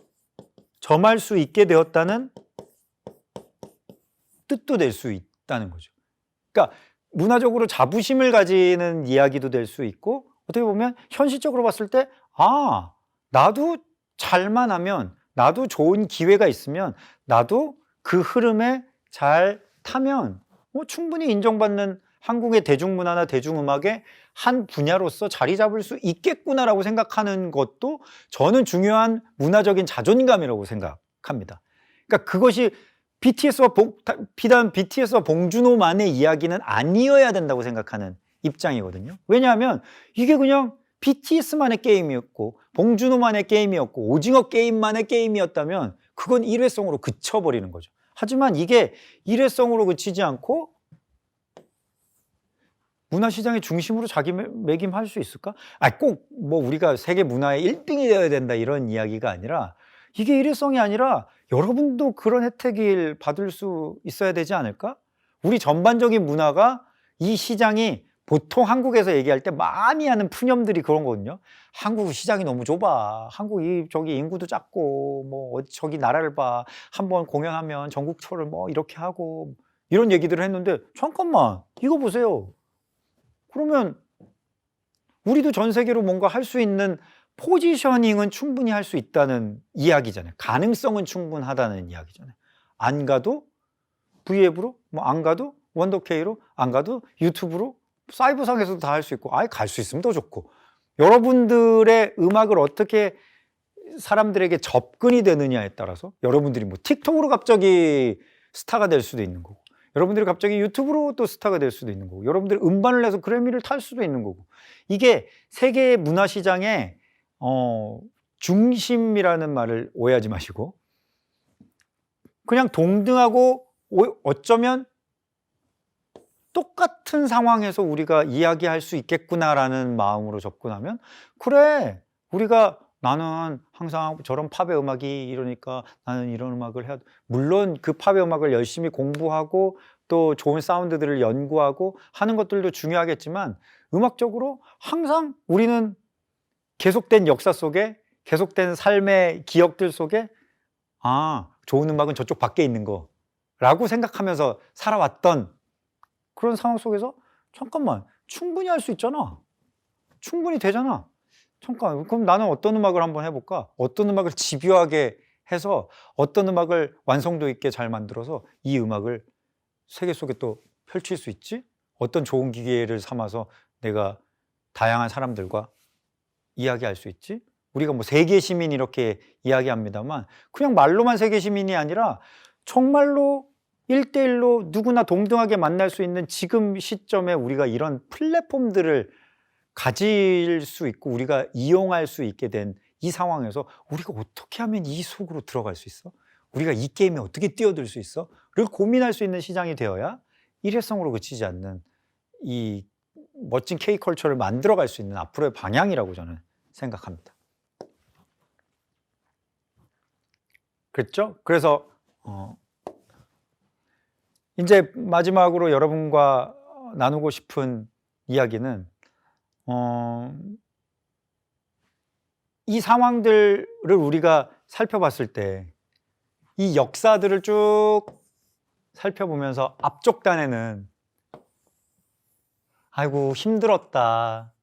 점할 수 있게 되었다는 뜻도 될 수 있다는 거죠. 그러니까 문화적으로 자부심을 가지는 이야기도 될 수 있고, 어떻게 보면 현실적으로 봤을 때 나도 잘만 하면, 나도 좋은 기회가 있으면, 나도 그 흐름에 잘 타면 충분히 인정받는 한국의 대중문화나 대중음악의 한 분야로서 자리 잡을 수 있겠구나라고 생각하는 것도 저는 중요한 문화적인 자존감이라고 생각합니다. 그러니까 그것이 비단 BTS와 봉준호만의 이야기는 아니어야 된다고 생각하는 입장이거든요. 왜냐하면 이게 그냥 BTS만의 게임이었고 봉준호만의 게임이었고 오징어 게임만의 게임이었다면 그건 일회성으로 그쳐버리는 거죠. 하지만 이게 일회성으로 그치지 않고 문화시장의 중심으로 자기매김할 수 있을까? 꼭 뭐 우리가 세계 문화의 1등이 되어야 된다 이런 이야기가 아니라, 이게 일회성이 아니라 여러분도 그런 혜택을 받을 수 있어야 되지 않을까? 우리 전반적인 문화가, 이 시장이 보통 한국에서 얘기할 때 많이 하는 푸념들이 그런 거거든요. 한국 시장이 너무 좁아. 저기 인구도 작고 뭐 저기 나라를 봐. 한번 공연하면 전국 투어를 뭐 이렇게 하고 이런 얘기들을 했는데, 잠깐만 이거 보세요. 그러면 우리도 전 세계로 뭔가 할 수 있는 포지셔닝은 충분히 할 수 있다는 이야기잖아요. 가능성은 충분하다는 이야기잖아요. 안 가도 V앱으로, 뭐 안 가도 원더케이로, 안 가도 유튜브로, 사이버상에서도 다 할 수 있고, 갈 수 있으면 더 좋고, 여러분들의 음악을 어떻게 사람들에게 접근이 되느냐에 따라서 여러분들이 뭐 틱톡으로 갑자기 스타가 될 수도 있는 거고, 여러분들이 갑자기 유튜브로 또 스타가 될 수도 있는 거고, 여러분들이 음반을 내서 그래미를 탈 수도 있는 거고, 이게 세계 문화시장의 중심이라는 말을 오해하지 마시고, 그냥 동등하고 어쩌면 똑같은 상황에서 우리가 이야기할 수 있겠구나라는 마음으로 접근하면, 그래, 나는 항상 저런 팝의 음악이 이러니까 나는 이런 음악을 해야 돼. 물론 그 팝의 음악을 열심히 공부하고 또 좋은 사운드들을 연구하고 하는 것들도 중요하겠지만, 음악적으로 항상 우리는 계속된 역사 속에, 계속된 삶의 기억들 속에 좋은 음악은 저쪽 밖에 있는 거라고 생각하면서 살아왔던 그런 상황 속에서, 잠깐만, 충분히 할 수 있잖아. 충분히 되잖아. 잠깐, 그럼 나는 어떤 음악을 한번 해볼까? 어떤 음악을 집요하게 해서 어떤 음악을 완성도 있게 잘 만들어서 이 음악을 세계 속에 또 펼칠 수 있지? 어떤 좋은 기회를 삼아서 내가 다양한 사람들과 이야기할 수 있지? 우리가 뭐 세계 시민 이렇게 이야기합니다만, 그냥 말로만 세계 시민이 아니라 정말로 1대1로 누구나 동등하게 만날 수 있는 지금 시점에 우리가 이런 플랫폼들을 가질 수 있고 우리가 이용할 수 있게 된 이 상황에서 우리가 어떻게 하면 이 속으로 들어갈 수 있어? 우리가 이 게임에 어떻게 뛰어들 수 있어? 를 고민할 수 있는 시장이 되어야 일회성으로 그치지 않는 이 멋진 K컬처를 만들어갈 수 있는 앞으로의 방향이라고 저는 생각합니다. 그랬죠? 그래서 이제 마지막으로 여러분과 나누고 싶은 이야기는, 이 상황들을 우리가 살펴봤을 때 이 역사들을 쭉 살펴보면서 앞쪽 단에는 아이고 힘들었다,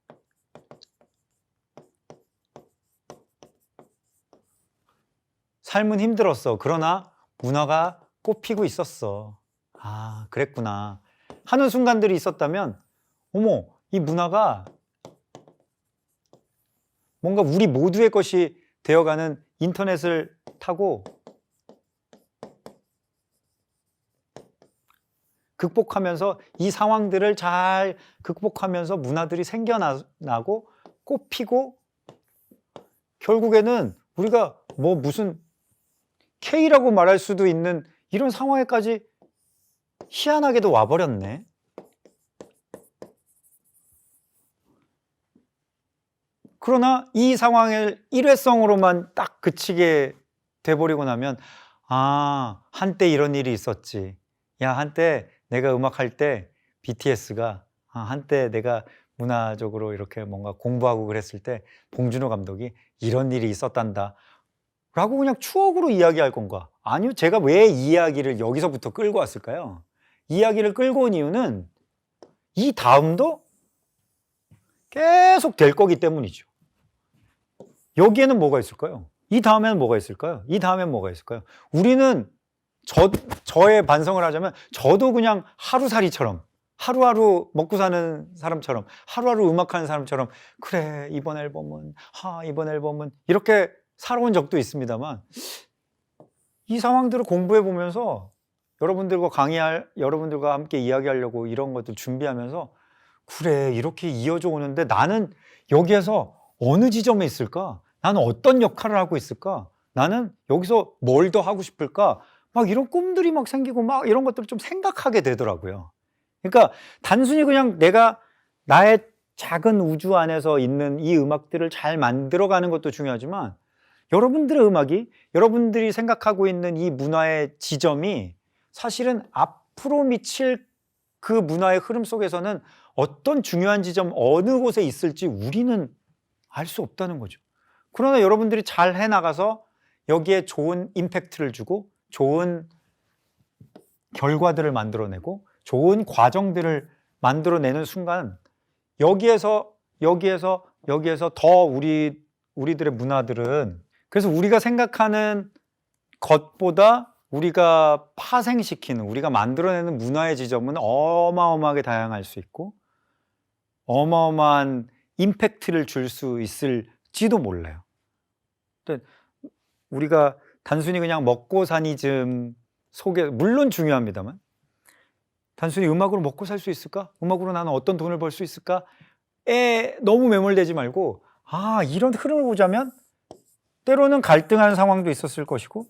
삶은 힘들었어. 그러나 문화가 꽃피고 있었어. 아, 그랬구나 하는 순간들이 있었다면, 어머, 이 문화가 뭔가 우리 모두의 것이 되어가는 인터넷을 타고 극복하면서, 이 상황들을 잘 극복하면서 문화들이 생겨나고 꽃피고, 결국에는 우리가 뭐 무슨 K라고 말할 수도 있는 이런 상황에까지 희한하게도 와버렸네. 그러나 이 상황을 일회성으로만 딱 그치게 돼버리고 나면, 아, 한때 이런 일이 있었지. 야, 한때 내가 음악할 때 BTS가, 한때 내가 문화적으로 이렇게 뭔가 공부하고 그랬을 때 봉준호 감독이 이런 일이 있었단다 라고 그냥 추억으로 이야기할 건가? 아니요, 제가 왜 이 이야기를 여기서부터 끌고 왔을까요? 이야기를 끌고 온 이유는 이 다음도 계속 될 거기 때문이죠. 여기에는 뭐가 있을까요? 이 다음에는 뭐가 있을까요? 이 다음에는 뭐가 있을까요? 우리는 저의 반성을 하자면, 저도 그냥 하루살이처럼, 하루하루 먹고 사는 사람처럼, 하루하루 음악하는 사람처럼, 그래, 이번 앨범은 이렇게 살아온 적도 있습니다만, 이 상황들을 공부해 보면서 여러분들과 함께 이야기하려고 이런 것들 준비하면서, 그래, 이렇게 이어져 오는데 나는 여기에서 어느 지점에 있을까? 나는 어떤 역할을 하고 있을까? 나는 여기서 뭘 더 하고 싶을까? 막 이런 꿈들이 막 생기고 막 이런 것들을 좀 생각하게 되더라고요. 그러니까 단순히 그냥 내가 나의 작은 우주 안에서 있는 이 음악들을 잘 만들어가는 것도 중요하지만, 여러분들의 음악이, 여러분들이 생각하고 있는 이 문화의 지점이 사실은 앞으로 미칠 그 문화의 흐름 속에서는 어떤 중요한 지점, 어느 곳에 있을지 우리는 알 수 없다는 거죠. 그러나 여러분들이 잘 해나가서 여기에 좋은 임팩트를 주고 좋은 결과들을 만들어내고 좋은 과정들을 만들어내는 순간, 여기에서 더 우리들의 문화들은, 그래서 우리가 생각하는 것보다 우리가 파생시키는, 우리가 만들어내는 문화의 지점은 어마어마하게 다양할 수 있고 어마어마한 임팩트를 줄 수 있을지도 몰라요. 우리가 단순히 그냥 먹고 사니즘 속에, 물론 중요합니다만, 단순히 음악으로 먹고 살 수 있을까? 음악으로 나는 어떤 돈을 벌 수 있을까? 에 너무 매몰되지 말고, 이런 흐름을 보자면 때로는 갈등하는 상황도 있었을 것이고,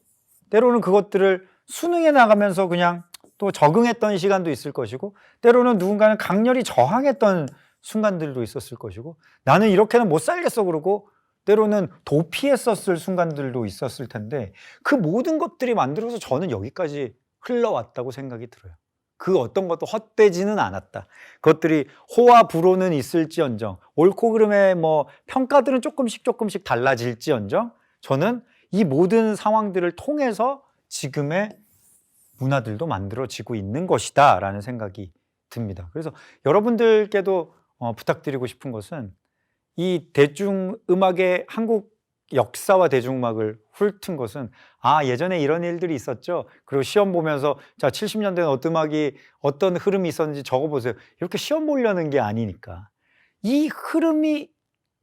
때로는 그것들을 수능해 나가면서 그냥 또 적응했던 시간도 있을 것이고, 때로는 누군가는 강렬히 저항했던 순간들도 있었을 것이고, 나는 이렇게는 못 살겠어 그러고 때로는 도피했었을 순간들도 있었을 텐데, 그 모든 것들이 만들어서 저는 여기까지 흘러왔다고 생각이 들어요. 그 어떤 것도 헛되지는 않았다. 그것들이 호와 불호는 있을지언정, 옳고 그름의 뭐 평가들은 조금씩 달라질지언정, 저는 이 모든 상황들을 통해서 지금의 문화들도 만들어지고 있는 것이다 라는 생각이 듭니다. 그래서 여러분들께도 부탁드리고 싶은 것은, 이 대중음악의, 한국 역사와 대중음악을 훑은 것은, 예전에 이런 일들이 있었죠. 그리고 시험 보면서, 자, 70년대는 어떤 음악이, 어떤 흐름이 있었는지 적어보세요. 이렇게 시험 보려는 게 아니니까. 이 흐름이,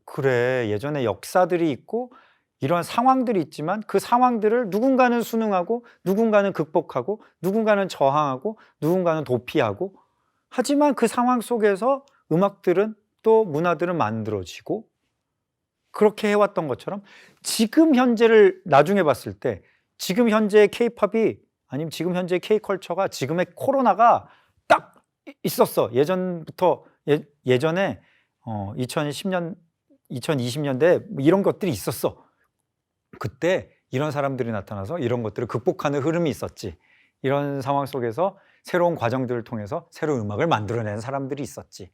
그래, 예전에 역사들이 있고 이러한 상황들이 있지만, 그 상황들을 누군가는 순응하고 누군가는 극복하고 누군가는 저항하고 누군가는 도피하고, 하지만 그 상황 속에서 음악들은, 또 문화들은 만들어지고, 그렇게 해왔던 것처럼 지금 현재를 나중에 봤을 때, 지금 현재의 K-팝이, 아니면 지금 현재의 K-컬처가, 지금의 코로나가 딱 있었어. 예전부터, 예전에 2010년 2020년대에 이런 것들이 있었어. 그때 이런 사람들이 나타나서 이런 것들을 극복하는 흐름이 있었지. 이런 상황 속에서 새로운 과정들을 통해서 새로운 음악을 만들어내는 사람들이 있었지.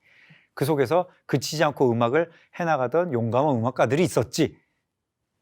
그 속에서 그치지 않고 음악을 해나가던 용감한 음악가들이 있었지.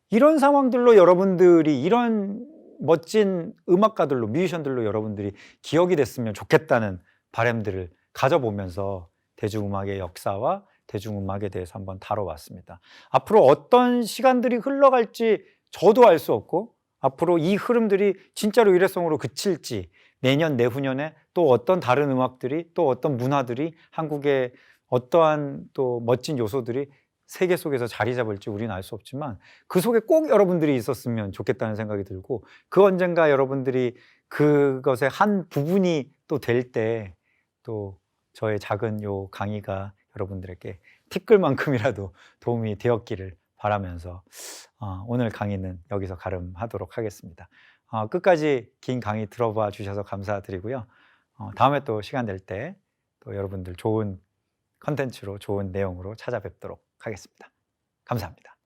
이런 상황들로 여러분들이, 이런 멋진 음악가들로, 뮤지션들로 여러분들이 기억이 됐으면 좋겠다는 바람들을 가져보면서 대중음악의 역사와 대중음악에 대해서 한번 다뤄봤습니다. 앞으로 어떤 시간들이 흘러갈지 저도 알 수 없고, 앞으로 이 흐름들이 진짜로 일회성으로 그칠지, 내년 내후년에 또 어떤 다른 음악들이, 또 어떤 문화들이, 한국의 어떠한 또 멋진 요소들이 세계 속에서 자리 잡을지 우리는 알 수 없지만 그 속에 꼭 여러분들이 있었으면 좋겠다는 생각이 들고, 그 언젠가 여러분들이 그것의 한 부분이 또 될 때 또 저의 작은 요 강의가 여러분들에게 티끌만큼이라도 도움이 되었기를 바라면서 오늘 강의는 여기서 가름하도록 하겠습니다. 끝까지 긴 강의 들어봐 주셔서 감사드리고요. 다음에 또 시간 될 때 또 여러분들 좋은 컨텐츠로, 좋은 내용으로 찾아뵙도록 하겠습니다. 감사합니다.